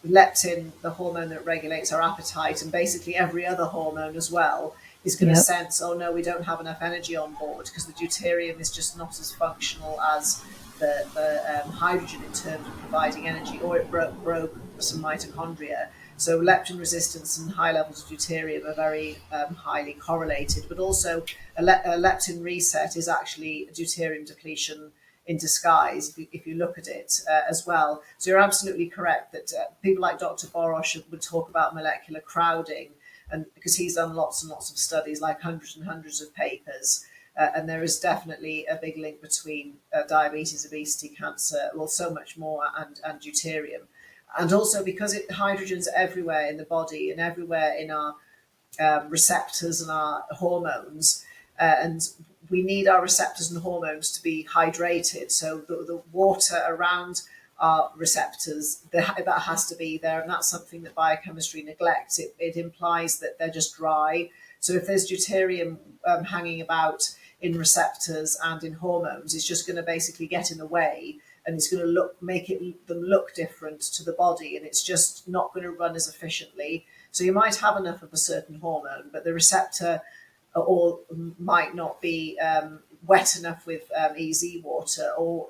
leptin, the hormone that regulates our appetite, and basically every other hormone as well is going to Yep. sense, oh no, we don't have enough energy on board, because the deuterium is just not as functional as the hydrogen in terms of providing energy, or it broke some mitochondria. So leptin resistance and high levels of deuterium are very highly correlated, but also a leptin reset is actually a deuterium depletion in disguise, if you look at it as well. So you're absolutely correct that people like Dr. Borosh would talk about molecular crowding, and because he's done lots and lots of studies, like hundreds and hundreds of papers. And there is definitely a big link between diabetes, obesity, cancer, well, so much more, and deuterium. And also because hydrogen's everywhere in the body and everywhere in our receptors and our hormones. And we need our receptors and hormones to be hydrated. So the water around our receptors, that has to be there. And that's something that biochemistry neglects. It implies that they're just dry. So if there's deuterium hanging about in receptors and in hormones, it's just going to basically get in the way, and it's going to make them look different to the body, and it's just not going to run as efficiently. So you might have enough of a certain hormone, but the receptor or might not be wet enough with EZ water, or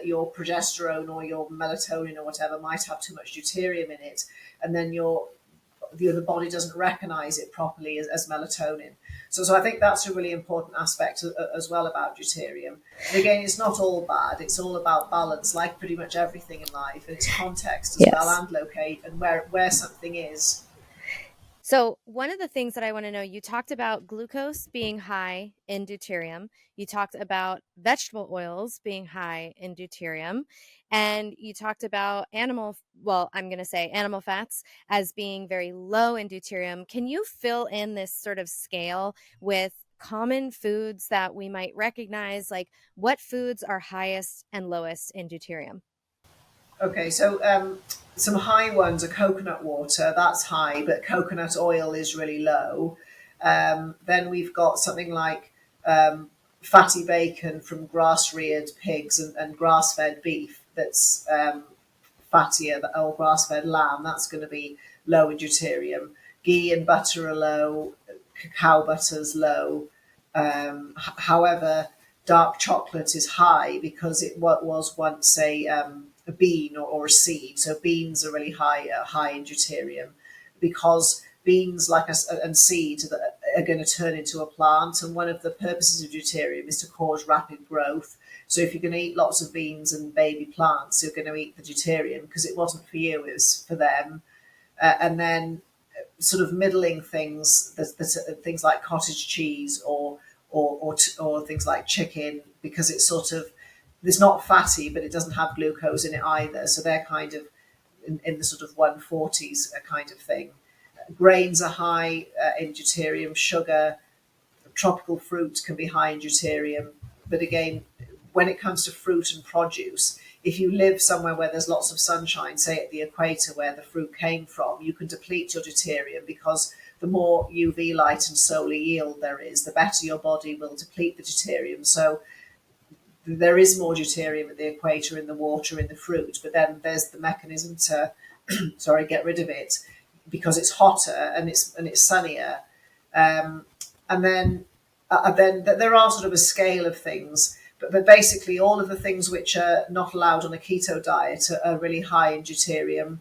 your progesterone or your melatonin or whatever might have too much deuterium in it, and then the body doesn't recognize it properly as melatonin. So I think that's a really important aspect as well about deuterium. And again, it's not all bad. It's all about balance, like pretty much everything in life. And it's context as well, Yes. and locate, and where something is. So, one of the things that I want to know, you talked about glucose being high in deuterium. You talked about vegetable oils being high in deuterium. And you talked about I'm going to say animal fats as being very low in deuterium. Can you fill in this sort of scale with common foods that we might recognize? Like, what foods are highest and lowest in deuterium? Okay, so some high ones are coconut water. That's high, but coconut oil is really low. Then we've got something like fatty bacon from grass-reared pigs and grass-fed beef that's fattier, or grass-fed lamb. That's going to be low in deuterium. Ghee and butter are low. Cacao butter's low. However, dark chocolate is high because it was once a bean or a seed. So beans are really high in deuterium, because beans, and seeds, are going to turn into a plant. And one of the purposes of deuterium is to cause rapid growth. So if you're going to eat lots of beans and baby plants, you're going to eat the deuterium, because it wasn't for you, it was for them. And then sort of middling things, things like cottage cheese or things like chicken, because it's not fatty, but it doesn't have glucose in it either. So they're kind of in the sort of 140s kind of thing. Grains are high in deuterium. Sugar, tropical fruit can be high in deuterium. But again, when it comes to fruit and produce, if you live somewhere where there's lots of sunshine, say at the equator where the fruit came from, you can deplete your deuterium, because the more UV light and solar yield there is, the better your body will deplete the deuterium. So there is more deuterium at the equator in the water, in the fruit, but then there's the mechanism to get rid of it, because it's hotter and it's sunnier. And then there are sort of a scale of things, but basically all of the things which are not allowed on a keto diet are really high in deuterium.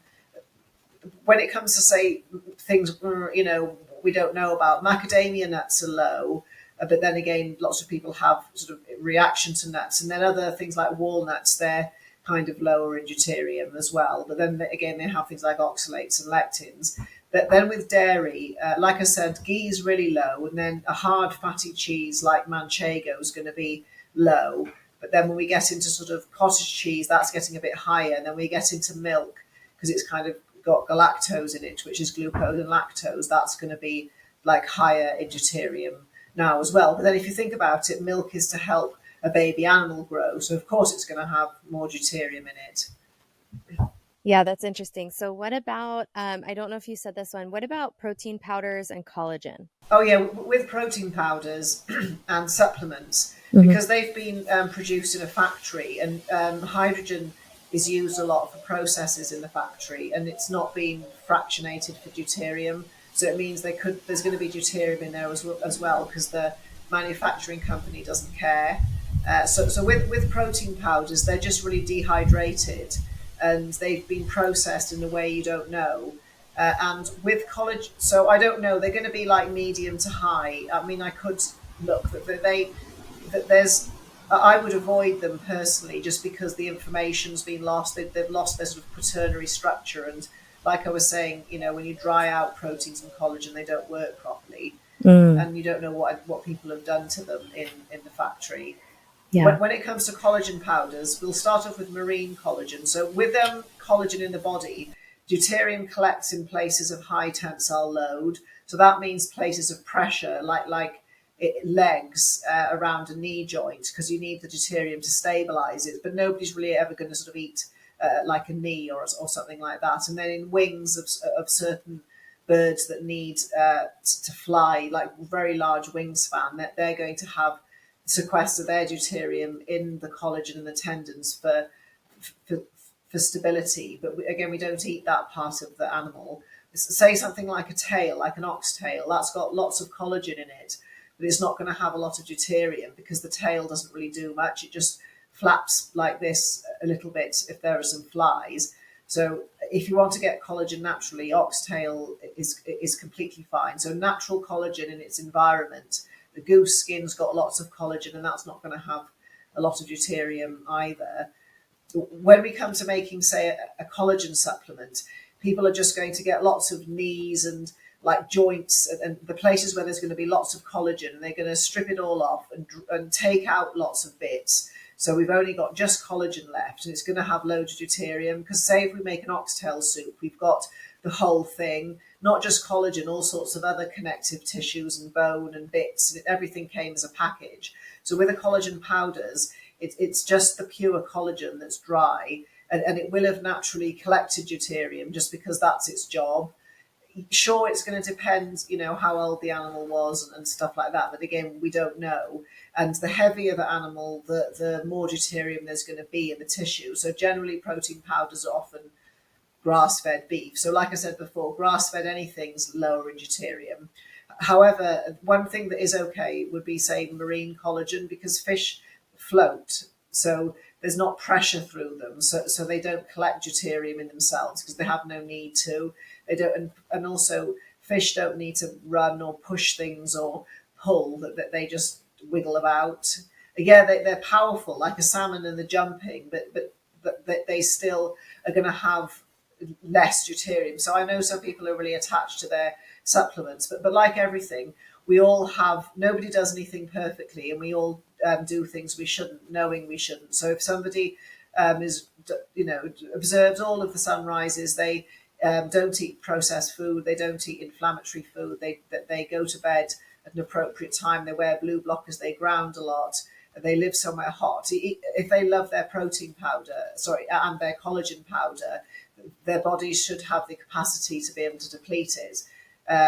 When it comes to, say, things, we don't know about, macadamia nuts are low, but then again, lots of people have sort of reaction to nuts. And then other things like walnuts, they're kind of lower in deuterium as well. But then again, they have things like oxalates and lectins. But then with dairy, like I said, ghee is really low. And then a hard fatty cheese like manchego is going to be low. But then when we get into sort of cottage cheese, that's getting a bit higher. And then we get into milk, because it's kind of got galactose in it, which is glucose and lactose. That's going to be like higher in deuterium now as well. But then if you think about it, milk is to help a baby animal grow. So of course it's going to have more deuterium in it. Yeah, that's interesting. So what about, I don't know if you said this one, what about protein powders and collagen? Oh yeah, with protein powders and supplements, Mm-hmm. because they've been produced in a factory, and hydrogen is used a lot for processes in the factory, and it's not being fractionated for deuterium. So it means there's going to be deuterium in there as well, because the manufacturing company doesn't care. So with protein powders, they're just really dehydrated, and they've been processed in a way you don't know. And with college, so I don't know, they're going to be like medium to high. I mean, I could look that there's, I would avoid them personally, just because the information's been lost. They've lost their sort of quaternary structure. And like I was saying, when you dry out proteins and collagen, they don't work properly. And you don't know what people have done to them in the factory. Yeah. When it comes to collagen powders, we'll start off with marine collagen. So with collagen in the body, deuterium collects in places of high tensile load. So that means places of pressure, like legs around a knee joint, because you need the deuterium to stabilize it. But nobody's really ever going to sort of eat like a knee or something like that. And then in wings of certain birds that need to fly, like very large wingspan, that they're going to have sequester their deuterium in the collagen and the tendons for stability. But again, we don't eat that part of the animal. Say something like a tail, like an oxtail, that's got lots of collagen in it, but it's not going to have a lot of deuterium, because the tail doesn't really do much. It just flaps like this a little bit if there are some flies. So if you want to get collagen naturally, oxtail is completely fine. So natural collagen in its environment. The goose skin's got lots of collagen, and that's not going to have a lot of deuterium either. When we come to making, say, a collagen supplement, people are just going to get lots of knees and like joints and the places where there's going to be lots of collagen, and they're going to strip it all off and take out lots of bits. So we've only got just collagen left, and it's going to have loads of deuterium, because say if we make an oxtail soup, we've got the whole thing, not just collagen, all sorts of other connective tissues and bone and bits, and everything came as a package. So with the collagen powders, it's just the pure collagen that's dry, and it will have naturally collected deuterium just because that's its job. Sure, it's going to depend, how old the animal was and stuff like that. But again, we don't know. And the heavier the animal, the more deuterium there's going to be in the tissue. So generally, protein powders are often grass-fed beef. So like I said before, grass-fed anything's lower in deuterium. However, one thing that is okay would be, say, marine collagen, because fish float. So there's not pressure through them. So they don't collect deuterium in themselves, because they have no need to. They don't, and also fish don't need to run or push things or pull, that they just wiggle about. Yeah, they're powerful, like a salmon and the jumping, but they still are going to have less deuterium. So I know some people are really attached to their supplements, but like everything, we all have, nobody does anything perfectly, and we all do things we shouldn't, knowing we shouldn't. So if somebody observes all of the sunrises, they don't eat processed food, they don't eat inflammatory food, they go to bed at an appropriate time, they wear blue blockers, they ground a lot, they live somewhere hot. If they love their protein powder, and their collagen powder, their bodies should have the capacity to be able to deplete it.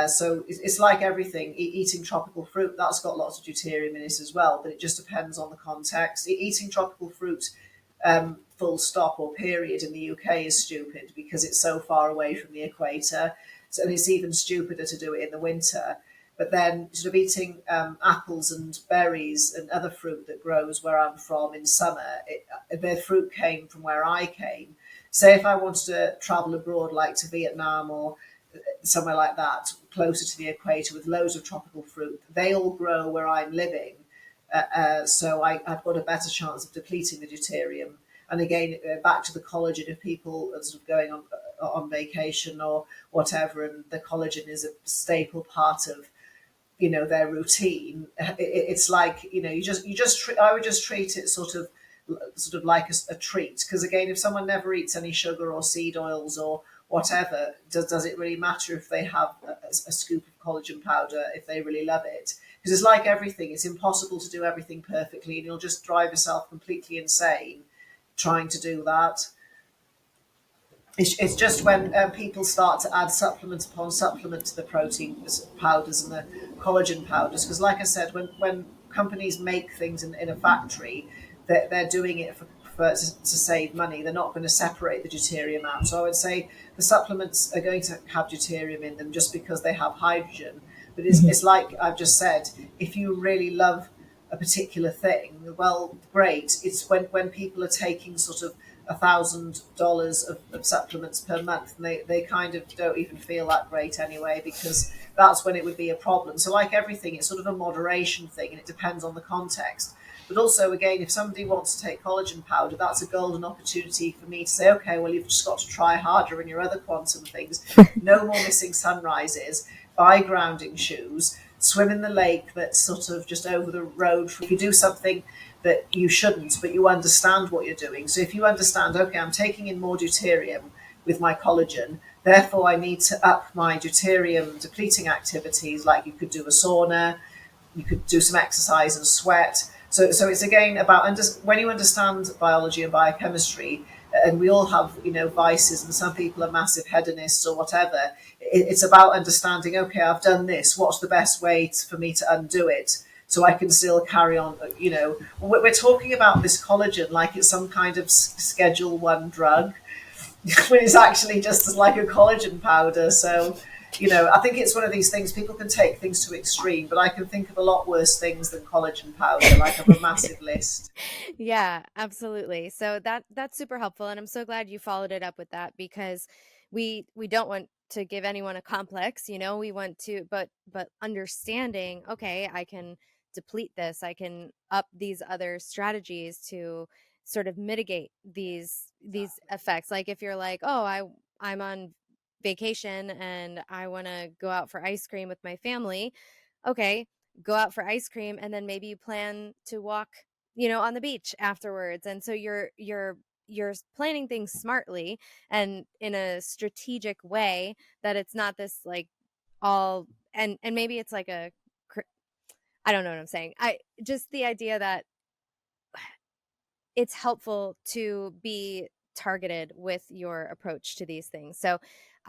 So it's like everything. Eating tropical fruit, that's got lots of deuterium in it as well, but it just depends on the context. Eating tropical fruit, full stop or period, in the UK is stupid, because it's so far away from the equator. So, and it's even stupider to do it in the winter. But then sort of eating apples and berries and other fruit that grows where I'm from in summer, their fruit came from where I came. Say if I wanted to travel abroad, like to Vietnam or somewhere like that, closer to the equator with loads of tropical fruit, they all grow where I'm living. So I've got a better chance of depleting the deuterium. And again, back to the collagen, if people are sort of going on vacation or whatever, and the collagen is a staple part of their routine, it's like I would just treat it sort of like a treat, because again, if someone never eats any sugar or seed oils or whatever, does it really matter if they have a scoop of collagen powder if they really love it? Because it's like everything, it's impossible to do everything perfectly, and you'll just drive yourself completely insane trying to do that. It's just when people start to add supplement upon supplement to the protein powders and the collagen powders, because like I said, when companies make things in a factory, they're doing it to save money. They're not going to separate the deuterium out. So I would say the supplements are going to have deuterium in them just because they have hydrogen. But it's like I've just said, if you really love a particular thing, well, great. It's when people are taking sort of $1,000 of supplements per month, and they kind of don't even feel that great anyway, because that's when it would be a problem. So like everything, it's sort of a moderation thing, and it depends on the context. But also, again, if somebody wants to take collagen powder, that's a golden opportunity for me to say, okay, well, you've just got to try harder in your other quantum things. No more missing sunrises, buy grounding shoes, swim in the lake that's sort of just over the road. If you do something that you shouldn't, but you understand what you're doing. So if you understand, okay, I'm taking in more deuterium with my collagen, therefore I need to up my deuterium depleting activities, like you could do a sauna, you could do some exercise and sweat. So it's again about when you understand biology and biochemistry, and we all have vices, and some people are massive hedonists or whatever. It's about understanding. Okay, I've done this. What's the best way for me to undo it so I can still carry on? We're talking about this collagen like it's some kind of Schedule 1 drug, when it's actually just like a collagen powder. So. I think it's one of these things, people can take things to extreme, but I can think of a lot worse things than collagen powder. Like I have a massive list. Yeah, absolutely. So that's super helpful, and I'm so glad you followed it up with that, because we don't want to give anyone a complex, we want to, but understanding, okay, I can deplete this, I can up these other strategies to sort of mitigate these effects. Like if you're like, oh, I'm on vacation and I want to go out for ice cream with my family, okay, go out for ice cream, and then maybe you plan to walk on the beach afterwards. And so you're planning things smartly and in a strategic way, that it's not this like all, and maybe it's like I don't know what I'm saying. I just, the idea that it's helpful to be targeted with your approach to these things. So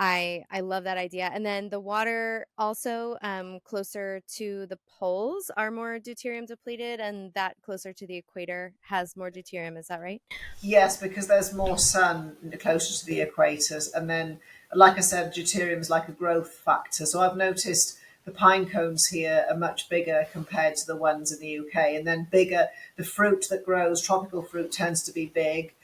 I love that idea. And then the water also, closer to the poles are more deuterium depleted, and that closer to the equator has more deuterium. Is that right? Yes, because there's more sun closer to the equators. And then, like I said, deuterium is like a growth factor. So I've noticed the pine cones here are much bigger compared to the ones in the UK. And then bigger, the fruit that grows, tropical fruit tends to be big.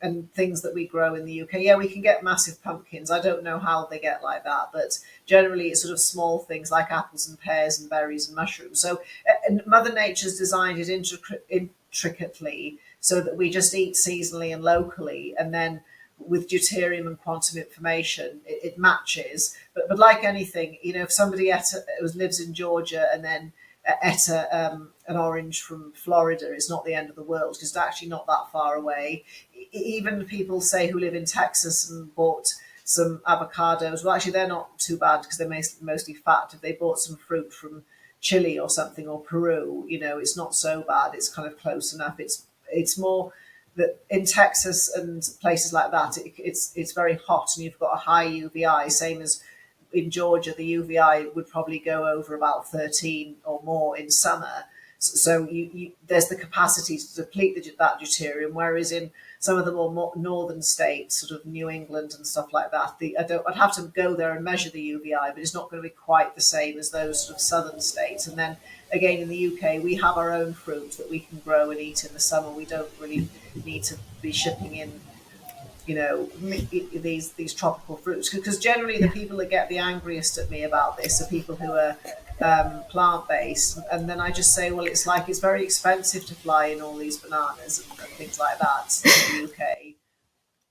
And things that we grow in the UK, yeah, we can get massive pumpkins. I don't know how they get like that, but generally it's sort of small things like apples and pears and berries and mushrooms. So Mother Nature's designed it intricately so that we just eat seasonally and locally, and then with deuterium and quantum information, it matches. But like anything, if somebody lives in Georgia and then ate an orange from Florida, it's not the end of the world, because it's actually not that far away. Even people say who live in Texas and bought some avocados, well, actually they're not too bad because they're mostly fat. If they bought some fruit from Chile or something, or Peru, it's not so bad. It's kind of close enough. It's more that in Texas and places like that, it's very hot and you've got a high UVI, same as in Georgia, the UVI would probably go over about 13 or more in summer. So there's the capacity to deplete that deuterium, whereas in some of the more northern states, sort of New England and stuff like that, I'd have to go there and measure the UVI, but it's not going to be quite the same as those sort of southern states. And then again, in the UK, we have our own fruit that we can grow and eat in the summer. We don't really need to be shipping in, these tropical fruits, because generally the people that get the angriest at me about this are people who are plant-based, and then I just say, well, it's very expensive to fly in all these bananas and things like that to the UK.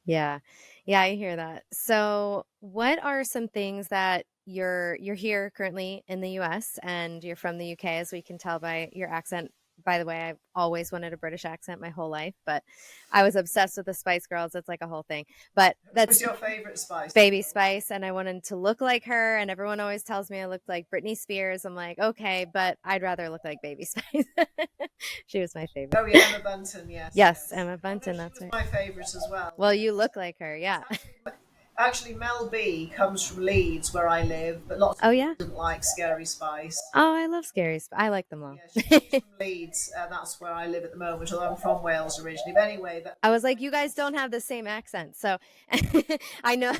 Yeah. Yeah, I hear that. So, what are some things that you're here currently in the US and you're from the UK, as we can tell by your accent. By the way, I've always wanted a British accent my whole life, but I was obsessed with the Spice Girls. It's like a whole thing. But Who's that's your favorite Spice Baby Girl? Spice, and I wanted to look like her, and everyone always tells me I look like Britney Spears. I'm like, okay, but I'd rather look like Baby Spice. She was my favorite. Oh yeah, Emma Bunton. Yes, Yes, yes. Emma Oh no, Bunton, she that's was right. my favorite as well. Well, you Yes. look like her, yeah. Actually, Mel B comes from Leeds, where I live, but lots of Oh, people yeah? didn't like Scary Spice. Oh, I love Scaries. I like them all. Yeah, she's from Leeds, and that's where I live at the moment, although I'm from Wales originally. But anyway, I was like, you guys don't have the same accent, so I know.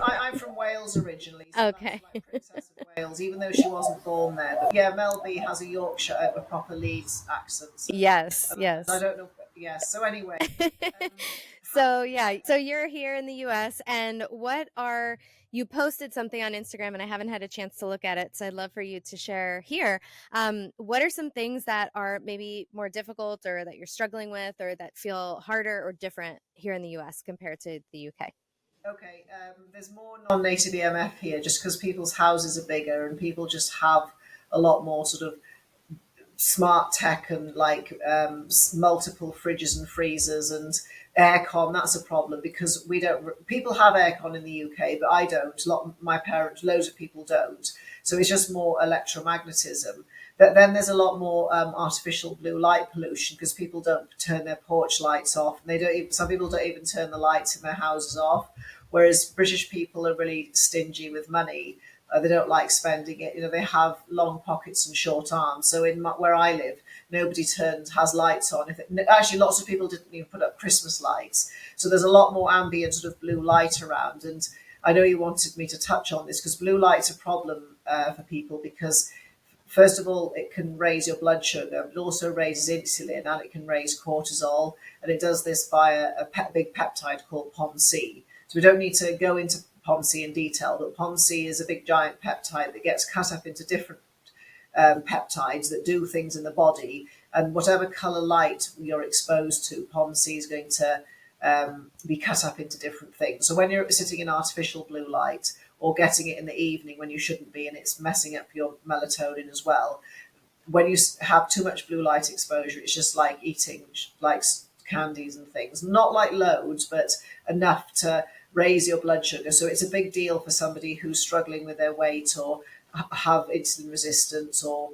I'm from Wales originally, so that's Okay. like Princess of Wales, even though she wasn't born there. But yeah, Mel B has a Yorkshire, a proper Leeds accent. So, Yes, and I yes. don't know. Yes. So anyway, um, So yeah, so you're here in the US, and you posted something on Instagram, and I haven't had a chance to look at it, so I'd love for you to share here. What are some things that are maybe more difficult or that you're struggling with or that feel harder or different here in the US compared to the UK? okay, there's more non-native EMF here, just because people's houses are bigger and people just have a lot more sort of smart tech and like multiple fridges and freezers and aircon. That's a problem because we don't. People have aircon in the UK, but I don't. My parents, loads of people don't. So it's just more electromagnetism. But then there's a lot more artificial blue light pollution because people don't turn their porch lights off, and they don't. Some people don't even turn the lights in their houses off. Whereas British people are really stingy with money. They don't like spending it. They have long pockets and short arms. So where I live, nobody has lights on. Actually, lots of people didn't even put up Christmas lights. So there's a lot more ambient sort of blue light around. And I know you wanted me to touch on this because blue light's a problem for people because first of all, it can raise your blood sugar, but it also raises insulin and it can raise cortisol. And it does this via a big peptide called POMC. So we don't need to go into POMC in detail, but POMC is a big giant peptide that gets cut up into different peptides that do things in the body. And whatever color light you're exposed to, POMC is going to be cut up into different things. So when you're sitting in artificial blue light or getting it in the evening when you shouldn't be, and it's messing up your melatonin as well, when you have too much blue light exposure, it's just like eating like candies and things. Not like loads, but enough to raise your blood sugar. So it's a big deal for somebody who's struggling with their weight or have insulin resistance or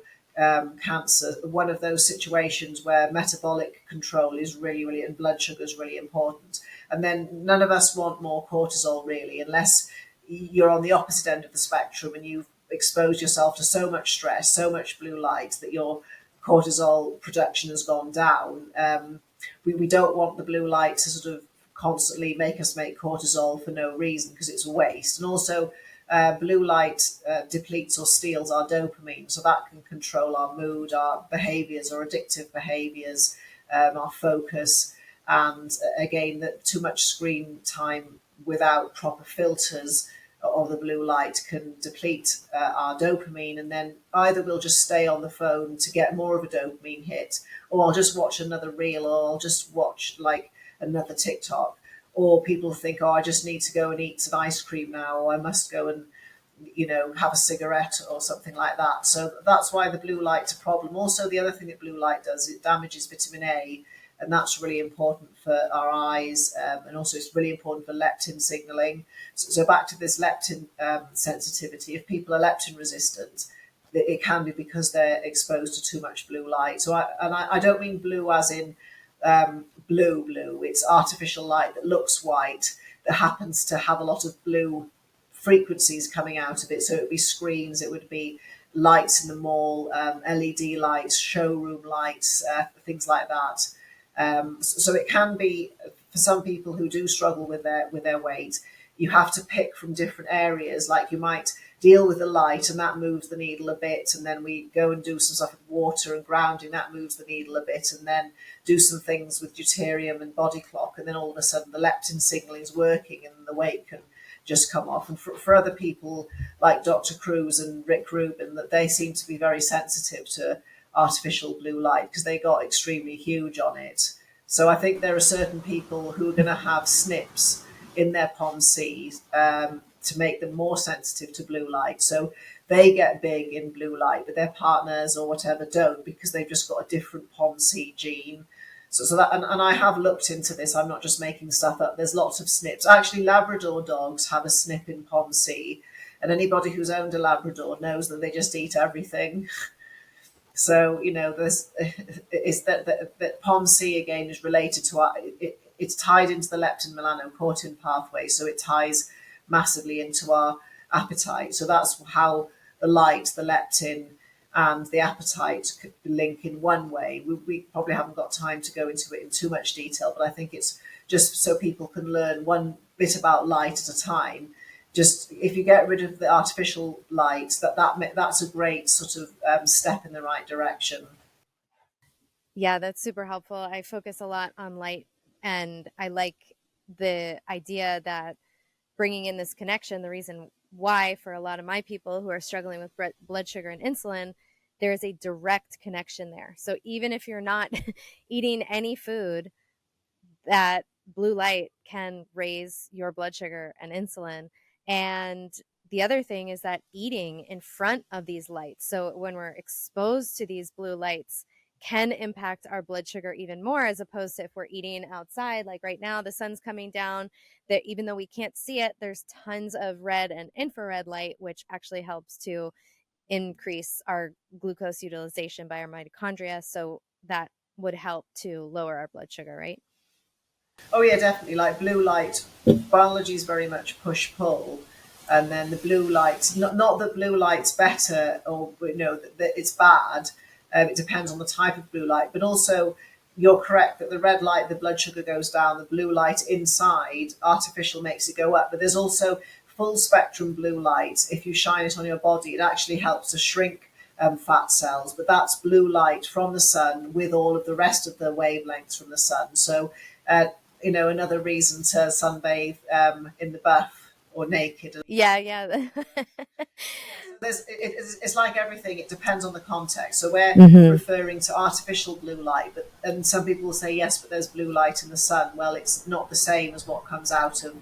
cancer. One of those situations where metabolic control is really, really, and blood sugar is really important. And then none of us want more cortisol really, unless you're on the opposite end of the spectrum and you've exposed yourself to so much stress, so much blue light that your cortisol production has gone down. We don't want the blue light to sort of constantly make us make cortisol for no reason because it's a waste. And also, blue light depletes or steals our dopamine, so that can control our mood, our behaviors, or addictive behaviors, our focus. And again, that too much screen time without proper filters of the blue light can deplete our dopamine, and then either we'll just stay on the phone to get more of a dopamine hit, or I'll just watch another reel, or I'll just watch like another TikTok, or people think, oh, I just need to go and eat some ice cream now, or I must go and have a cigarette or something like that. So that's why the blue light's a problem. Also, the other thing that blue light does, it damages vitamin A, and that's really important for our eyes, and also it's really important for leptin signaling. So back to this leptin sensitivity. If people are leptin resistant, it can be because they're exposed to too much blue light. So I don't mean blue as in blue. It's artificial light that looks white that happens to have a lot of blue frequencies coming out of it. So it would be screens, it would be lights in the mall, LED lights, showroom lights, things like that. So it can be, for some people who do struggle with their weight, you have to pick from different areas. Like you might deal with the light and that moves the needle a bit, and then we go and do some stuff with water and grounding, that moves the needle a bit, and then do some things with deuterium and body clock, and then all of a sudden the leptin signaling is working and the weight can just come off. And for other people like Dr. Kruse and Rick Rubin, that they seem to be very sensitive to artificial blue light because they got extremely huge on it. So I think there are certain people who are going to have SNPs in their POMC to make them more sensitive to blue light. So they get big in blue light, but their partners or whatever don't, because they've just got a different POMC gene. So that, and I have looked into this. I'm not just making stuff up. There's lots of SNPs. Actually, Labrador dogs have a SNP in POMC, and anybody who's owned a Labrador knows that they just eat everything. So, you know, there's is that POMC again is related to it's tied into the leptin melanocortin pathway, so it ties massively into our appetite. So that's how the light, the leptin, and the appetite could link in one way. We probably haven't got time to go into it in too much detail, but I think it's just so people can learn one bit about light at a time. Just if you get rid of the artificial light, that's a great sort of step in the right direction. Yeah, that's super helpful. I focus a lot on light, and I like the idea that bringing in this connection, the reason why for a lot of my people who are struggling with blood sugar and insulin, there is a direct connection there. So even if you're not eating any food, that blue light can raise your blood sugar and insulin. And the other thing is that eating in front of these lights, so when we're exposed to these blue lights, can impact our blood sugar even more, as opposed to if we're eating outside. Like right now, the sun's coming down, that even though we can't see it, there's tons of red and infrared light, which actually helps to increase our glucose utilization by our mitochondria. So that would help to lower our blood sugar, right? Oh yeah, definitely. Like blue light, biology is very much push pull, and then the blue light. Not that blue light's better or that it's bad. It depends on the type of blue light, but also you're correct that the red light, the blood sugar goes down. The blue light inside, artificial makes it go up. But there's also full spectrum blue light. If you shine it on your body, it actually helps to shrink fat cells. But that's blue light from the sun with all of the rest of the wavelengths from the sun. So another reason to sunbathe in the bath or naked. Yeah. It's like everything, it depends on the context. So we're Mm-hmm. referring to artificial blue light, and some people will say, yes, but there's blue light in the sun. Well, it's not the same as what comes out of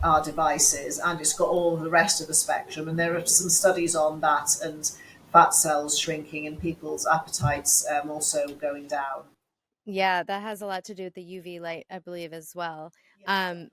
our devices, and it's got all the rest of the spectrum. And there are some studies on that, and fat cells shrinking and people's appetites also going down. Yeah, that has a lot to do with the UV light, I believe, as well. Yes, Um, definitely.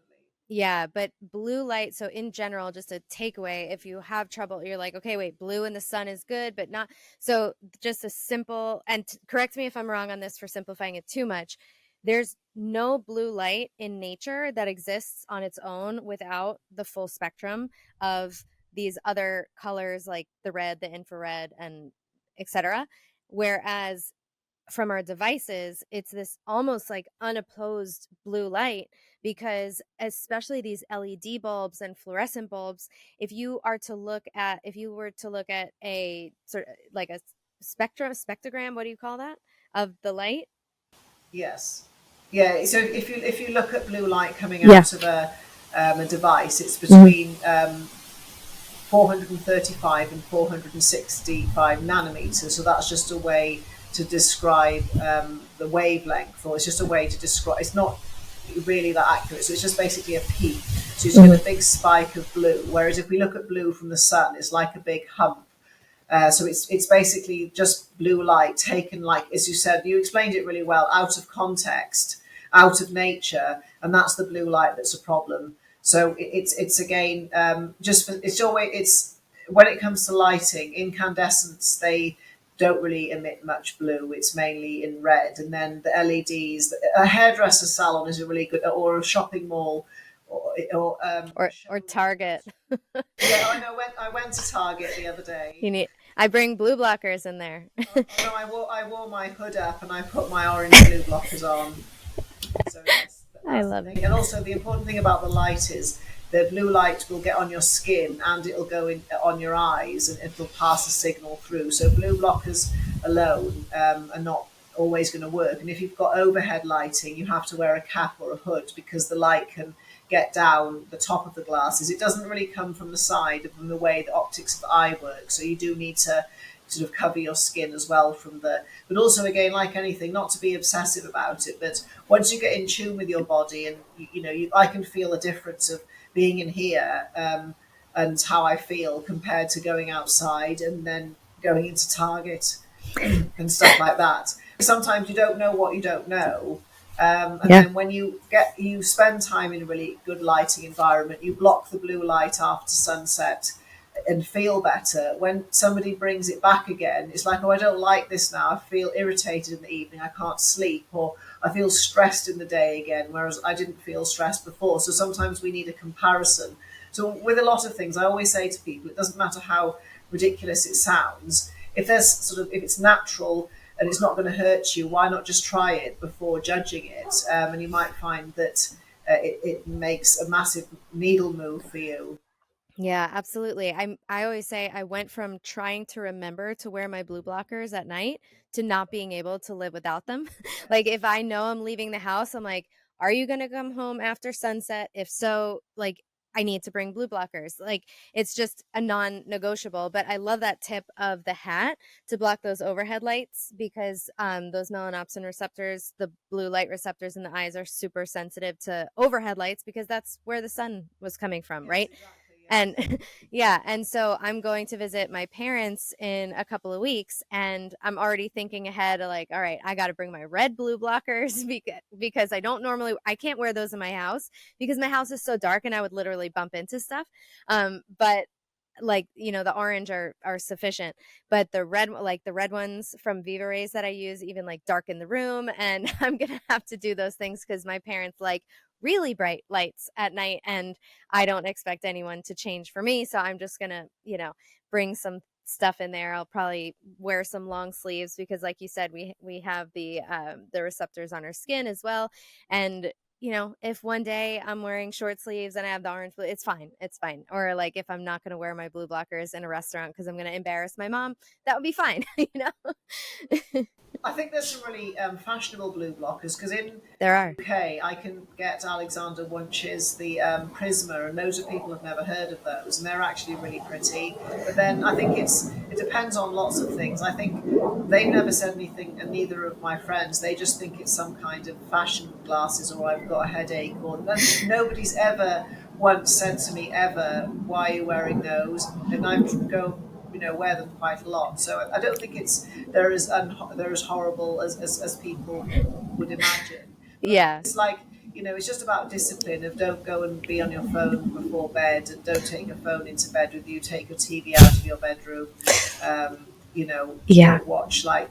yeah, but blue light, so in general, just a takeaway, if you have trouble, you're like, okay, wait, blue in the sun is good, but not. So just a simple, and correct me if I'm wrong on this for simplifying it too much. There's no blue light in nature that exists on its own without the full spectrum of these other colors like the red, the infrared, and etc. Whereas from our devices, it's this almost like unopposed blue light, because especially these LED bulbs and fluorescent bulbs, if you were to look at a sort of like a spectrogram, what do you call that, of the light? Yes. Yeah. So if you look at blue light coming Yeah. out of a device, it's Mhm. between 435 and 465 nanometers. So that's just a way to describe the wavelength, or it's just a way to describe. It's not really that accurate. So it's just basically a peak. So you Mhm. get a big spike of blue. Whereas if we look at blue from the sun, it's like a big hump. So it's basically just blue light taken, like as you said, you explained it really well, out of context, out of nature, and that's the blue light that's a problem. So it's again it's always it's when it comes to lighting, incandescents, they don't really emit much blue. It's mainly in red, and then the LEDs. A hairdresser salon is a really good, or a shopping mall, or a Or showroom. Target. Yeah, I know. I went to Target the other You day. need. I bring blue blockers in there. Oh no, I wore my hood up and I put my orange blue blockers on. So yes, I that's the love thing. it. And also the important thing about the light is the blue light will get on your skin and it'll go in on your eyes and it'll pass a signal through. So blue blockers alone are not always going to work. And if you've got overhead lighting, you have to wear a cap or a hood because the light can get down the top of the glasses. It doesn't really come from the side, from the way the optics of the eye work. So you do need to sort of cover your skin as well from the, but also again, like anything, not to be obsessive about it, but once you get in tune with your body and I can feel a difference of being in here, and how I feel compared to going outside and then going into Target and stuff like that. Sometimes you don't know what you don't know. And Yeah. then when you spend time in a really good lighting environment, you block the blue light after sunset and feel better. When somebody brings it back again, it's like, oh, I don't like this now. I feel irritated in the evening. I can't sleep, or I feel stressed in the day again, whereas I didn't feel stressed before. So sometimes we need a comparison. So with a lot of things, I always say to people, it doesn't matter how ridiculous it sounds. If it's natural and it's not going to hurt you, why not just try it before judging it? And you might find that it makes a massive needle move for you. Yeah, absolutely. I always say I went from trying to remember to wear my blue blockers at night to not being able to live without them. Like if I know I'm leaving the house, I'm like, are you going to come home after sunset? If so, like I need to bring blue blockers. Like it's just a non-negotiable, but I love that tip of the hat to block those overhead lights because those melanopsin receptors, the blue light receptors in the eyes are super sensitive to overhead lights because that's where the sun was coming from, Yes, right? exactly. And Yes. yeah, and so I'm going to visit my parents in a couple of weeks, and I'm already thinking ahead, like, all right, I got to bring my red blue blockers because I can't wear those in my house because my house is so dark and I would literally bump into stuff. But like the orange are sufficient, but the red ones from Viva Rays that I use even like darken the room, and I'm gonna have to do those things because my parents like really bright lights at night, and I don't expect anyone to change for me, so I'm just gonna bring some stuff in there. I'll probably wear some long sleeves because like you said, we have the receptors on our skin as well. And if one day I'm wearing short sleeves and I have the orange blue, it's fine. It's fine. Or like if I'm not going to wear my blue blockers in a restaurant because I'm going to embarrass my mom, that would be fine. I think there's some really fashionable blue blockers because in There the are. UK I can get Alexander Wunsch's the Prisma, and loads of people have never heard of those, and they're actually really pretty. But then I think it depends on lots of things. I think they've never said anything, and neither of my friends. They just think it's some kind of fashion glasses, or I've got a headache, or nobody's ever once said to me ever, "Why are you wearing those?" And I go, wear them quite a lot. So I don't think they're as horrible as people would imagine. But I think Yeah. it's like, it's just about discipline of don't go and be on your phone before bed, and don't take your phone into bed with you. Take your TV out of your bedroom. Yeah. Don't watch like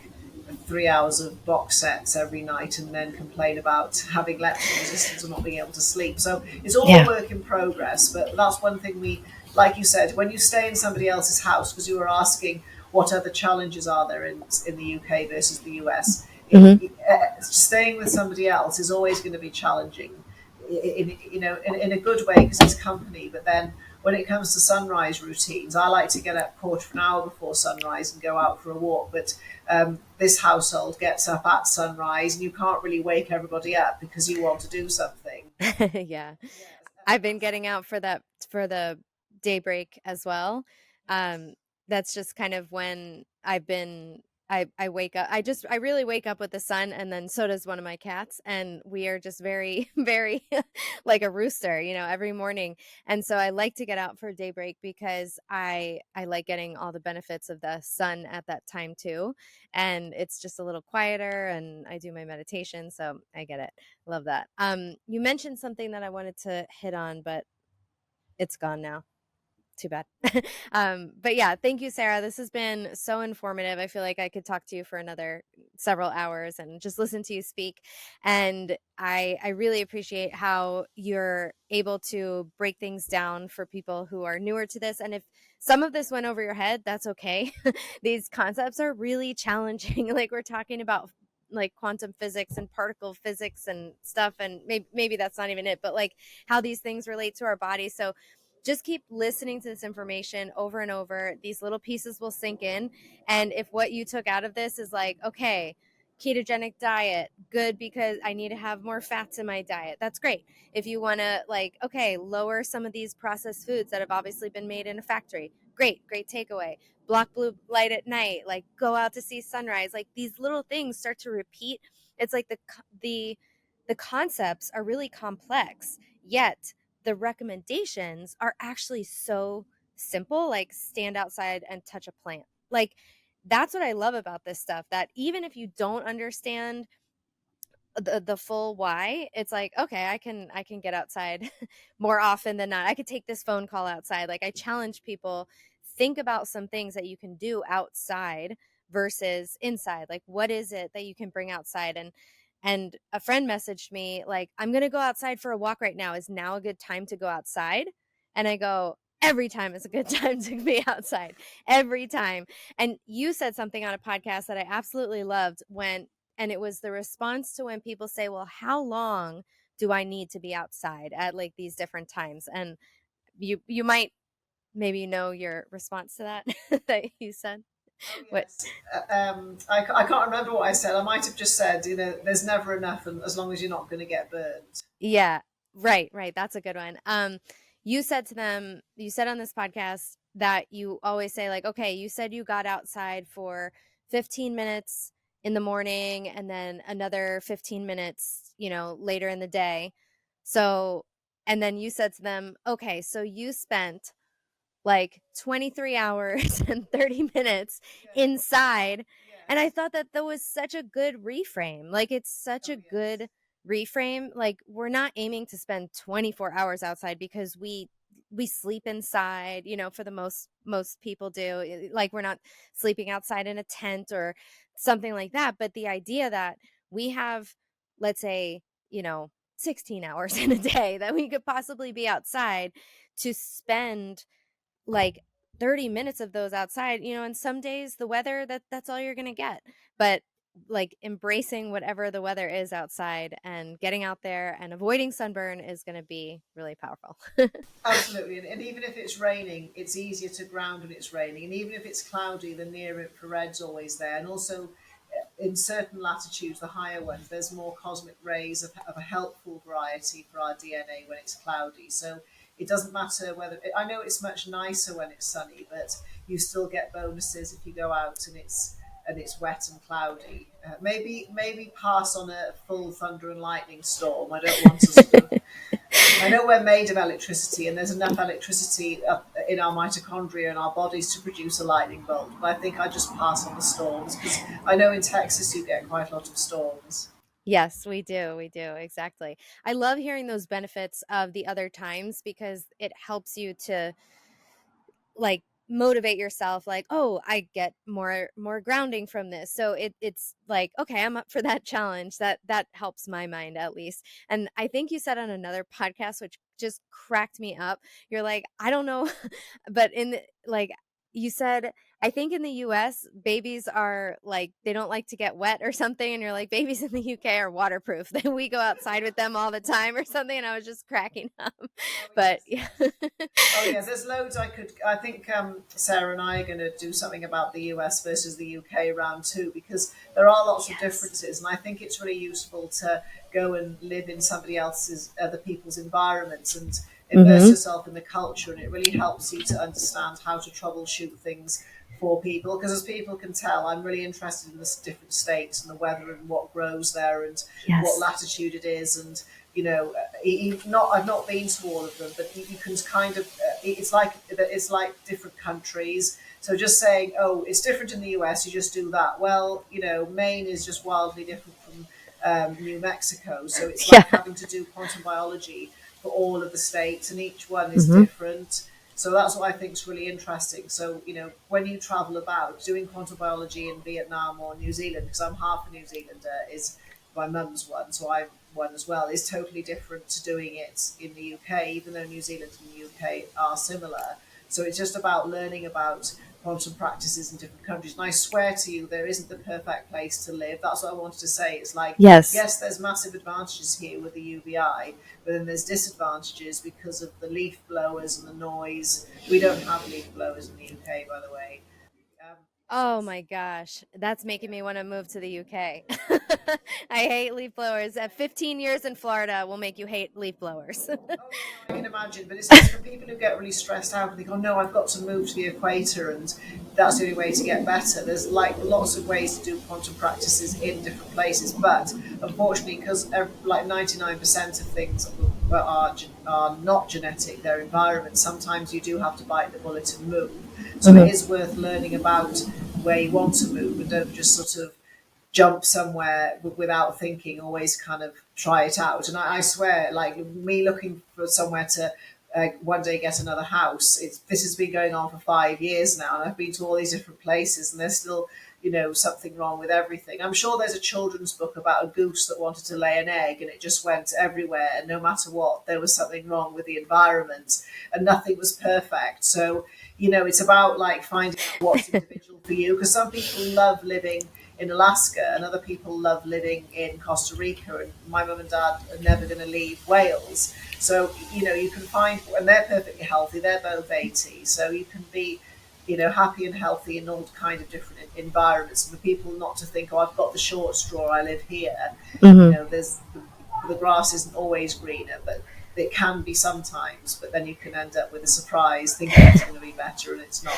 3 hours of box sets every night and then complain about having leptin resistance or not being able to sleep. So it's all a Yeah. work in progress. But that's one thing like you said, when you stay in somebody else's house, because you were asking what other challenges are there in the UK versus the US, Hmm. staying with somebody else is always going to be challenging. In a good way because it's company, but then when it comes to sunrise routines, I like to get up quarter of an hour before sunrise and go out for a walk. But this household gets up at sunrise, and you can't really wake everybody up because you want to do something. Yeah. Yes, I've and been that's getting out for the daybreak as well. yes. That's just kind of when I wake up. I really wake up with the sun, and then so does one of my cats, and we are just very very like a rooster, every morning. And so I like to get out for daybreak because I like getting all the benefits of the sun at that time too, and it's just a little quieter, and I do my meditation, so I get it. Love that. You mentioned something that I wanted to hit on, but it's gone now. Too bad. But yeah, thank you, Sarah. This has been so informative. I feel like I could talk to you for another several hours and just listen to you speak. And I really appreciate how you're able to break things down for people who are newer to this. And if some of this went over your head, that's okay. These concepts are really challenging. Like we're talking about like quantum physics and particle physics and stuff, and maybe that's not even it, but like how these things relate to our body. So just keep listening to this information over and over. These little pieces will sink in. And if what you took out of this is like, okay, ketogenic diet, good, because I need to have more fats in my diet, that's great. If you want to like, okay, lower some of these processed foods that have obviously been made in a factory, great takeaway. Block blue light at night, like go out to see sunrise. Like these little things start to repeat. It's like the concepts are really complex, yet the recommendations are actually so simple, like stand outside and touch a plant. Like that's what I love about this stuff, that even if you don't understand the full why, it's like, okay, I can get outside more often than not. I could take this phone call outside. Like I challenge people, think about some things that you can do outside versus inside. Like what is it that you can bring outside? And a friend messaged me like, I'm going to go outside for a walk right now. Is now a good time to go outside? And I go, every time is a good time to be outside, every time. And you said something on a podcast that I absolutely loved and it was the response to when people say, well, how long do I need to be outside at like these different times? And you might maybe know your response to that that you said. Oh What? yes. I can't remember what I said. I might have just said, there's never enough, and as long as you're not going to get burned. Yeah, right. That's a good one. You said to them, you said on this podcast that you always say like, okay, you said you got outside for 15 minutes in the morning and then another 15 minutes, later in the day. So, and then you said to them, okay, so you spent like 23 hours and 30 minutes Yeah. inside. And I Yes. thought that that was such a good reframe. Like it's such Oh a yes. good reframe. Like we're not aiming to spend 24 hours outside because we sleep inside, for the most people do. Like we're not sleeping outside in a tent or something like that, but the idea that we have, let's say, 16 hours in a day that we could possibly be outside, to spend like 30 minutes of those outside, and some days the weather, that's all you're going to get. But like embracing whatever the weather is outside and getting out there and avoiding sunburn is going to be really powerful. Absolutely, and even if it's raining, it's easier to ground when it's raining, and even if it's cloudy, the near infrared's always there, and also in certain latitudes, the higher ones, there's more cosmic rays of a helpful variety for our DNA when it's cloudy. So it doesn't matter whether, I know it's much nicer when it's sunny, but you still get bonuses if you go out and it's wet and cloudy. Maybe pass on a full thunder and lightning storm. I don't want to sort of. I know we're made of electricity, and there's enough electricity up in our mitochondria and our bodies to produce a lightning bolt. But I think I just pass on the storms because I know in Texas you get quite a lot of storms. Yes, we do. We do. Exactly. I love hearing those benefits of the other times because it helps you to like motivate yourself, like, oh, I get more grounding from this. So it's like, okay, I'm up for that challenge. That helps my mind at least. And I think you said on another podcast, which just cracked me up, you're like, I don't know, but like you said, I think in the US babies are like, they don't like to get wet or something, and you're like, babies in the UK are waterproof. Then we go outside with them all the time or something, and I was just cracking up. Oh But yes. yeah. Oh yes, there's loads I could. I think Sarah and I are going to do something about the US versus the UK round two because there are lots of Yes. differences, and I think it's really useful to go and live in somebody else's, other people's environments, and immerse Mm-hmm. yourself in the culture, and it really helps you to understand how to troubleshoot things for people. Because as people can tell, I'm really interested in the different states and the weather and what grows there and what Yes. latitude it is, and not I've not been to all of them, but you can kind of it's like different countries. So just saying, oh, it's different in the US, you just do that. Well, Maine is just wildly different from New Mexico, so it's like Yeah. having to do quantum biology for all of the states, and each one is Mm-hmm. different. So that's what I think is really interesting. So, when you travel about doing quantum biology in Vietnam or New Zealand, because I'm half a New Zealander, is my mum's one, so I'm one as well, is totally different to doing it in the UK, even though New Zealand and the UK are similar. So it's just about learning about quantum practices in different countries. And I swear to you, there isn't the perfect place to live. That's what I wanted to say. It's like, Yes. yes, there's massive advantages here with the UVI, but then there's disadvantages because of the leaf blowers and the noise. We don't have leaf blowers in the UK, by the way. So Oh it's, my gosh, that's making yeah. me want to move to the UK. I hate leaf blowers. At 15 years in Florida will make you hate leaf blowers. Oh yeah, no, I can imagine. But it's for people who get really stressed out and think, oh no, I've got to move to the equator, and that's the only way to get better. There's like lots of ways to do quantum practices in different places, but unfortunately, because like 99% of things are not genetic, they're environment. Sometimes you do have to bite the bullet and move. So it is worth learning about where you want to move, and don't just sort of jump somewhere without thinking. Always kind of try it out. And I swear, like me looking for somewhere to one day get another house, this has been going on for 5 years now, and I've been to all these different places, and there's still something wrong with everything. I'm sure there's a children's book about a goose that wanted to lay an egg and it just went everywhere, and no matter what, there was something wrong with the environment and nothing was perfect. So it's about like finding out what's individual for you, because some people love living in Alaska and other people love living in Costa Rica, and my mum and dad are never going to leave Wales. So you can find, and they're perfectly healthy, they're both 80, so you can be happy and healthy in all kind of different environments. And for people not to think, oh, I've got the short straw, I live here. There's the grass isn't always greener, but it can be sometimes. But then you can end up with a surprise, thinking it's going to be better, and it's not.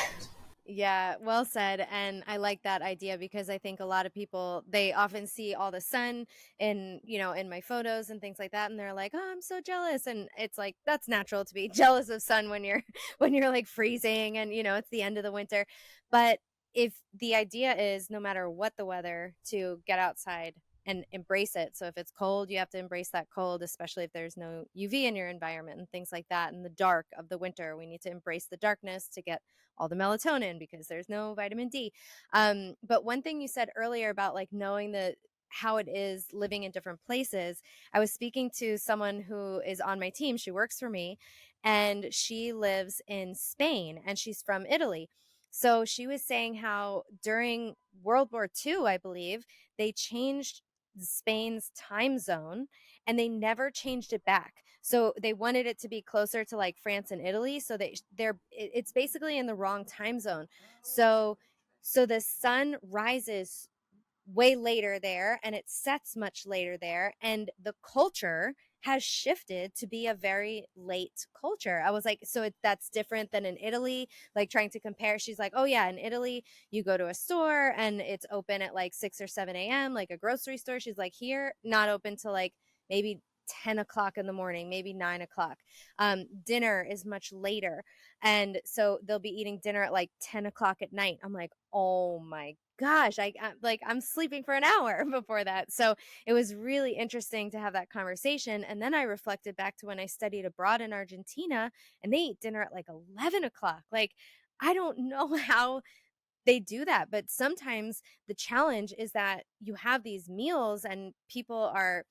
Yeah, well said. And I like that idea because I think a lot of people, they often see all the sun in, in my photos and things like that. And they're like, oh, I'm so jealous. And it's like, that's natural to be jealous of sun when you're, when you're like freezing and, it's the end of the winter. But if the idea is no matter what the weather, to get outside and embrace it. So if it's cold, you have to embrace that cold, especially if there's no UV in your environment and things like that. In the dark of the winter, we need to embrace the darkness to get all the melatonin because there's no vitamin D. But one thing you said earlier about like knowing the how it is living in different places. I was speaking to someone who is on my team. She works for me and she lives in Spain and she's from Italy. So she was saying how during World War II, I believe, they changed Spain's time zone and they never changed it back. So they wanted it to be closer to like France and Italy. So it's basically in the wrong time zone. So the sun rises way later there and it sets much later there, and the culture has shifted to be a very late culture. I was like, so that's different than in Italy, like trying to compare. She's like, oh yeah, in Italy you go to a store and it's open at like 6 or 7 a.m. like a grocery store. She's like, here not open till like maybe 10 o'clock in the morning, maybe 9 o'clock. Dinner is much later, and so they'll be eating dinner at like 10 o'clock at night. I'm like, oh my gosh, I'm sleeping for an hour before that. So it was really interesting to have that conversation. And then I reflected back to when I studied abroad in Argentina and they eat dinner at like 11 o'clock. Like, I don't know how they do that, but sometimes the challenge is that you have these meals and people are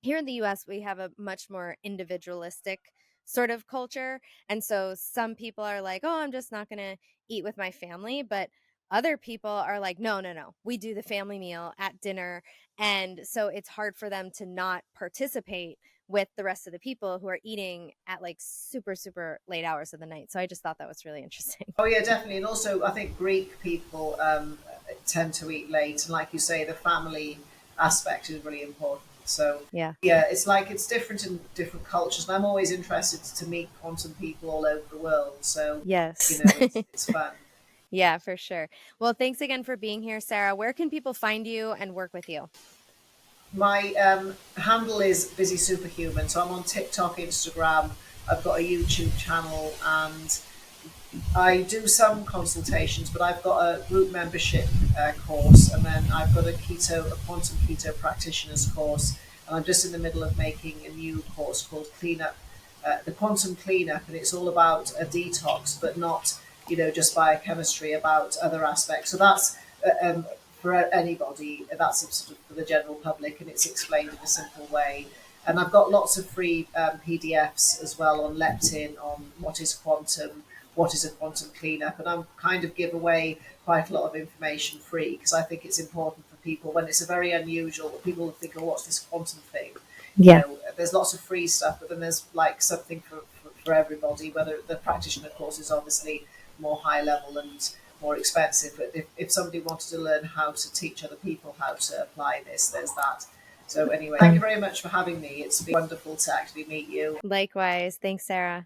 here in the US, we have a much more individualistic sort of culture. And so some people are like, oh, I'm just not going to eat with my family. But other people are like, no, no, no, we do the family meal at dinner. And so it's hard for them to not participate with the rest of the people who are eating at like super, super late hours of the night. So I just thought that was really interesting. Oh yeah, definitely. And also, I think Greek people tend to eat late, and like you say, the family aspect is really important. So Yeah. yeah, it's like it's different in different cultures, and I'm always interested to meet quantum people all over the world. So Yes. it's fun. Yeah, for sure. Well, thanks again for being here, Sarah. Where can people find you and work with you? My handle is Busy Superhuman, so I'm on TikTok, Instagram. I've got a YouTube channel, and I do some consultations, but I've got a group membership course, and then I've got a quantum keto practitioners course, and I'm just in the middle of making a new course called Clean Up the quantum cleanup, and it's all about a detox, but not, just biochemistry, about other aspects. So that's for anybody, that's sort of for the general public, and it's explained in a simple way. And I've got lots of free PDFs as well on leptin, on what is quantum, what is a quantum cleanup, and I'm kind of give away quite a lot of information free, because I think it's important for people when it's a very unusual. People will think, "Oh, what's this quantum thing?" Yeah. There's lots of free stuff, but then there's like something for everybody. Whether the practitioner course is obviously more high level and more expensive, but if somebody wanted to learn how to teach other people how to apply this, there's that. So anyway, thank you very much for having me. It's been wonderful to actually meet you. Likewise. Thanks, Sarah.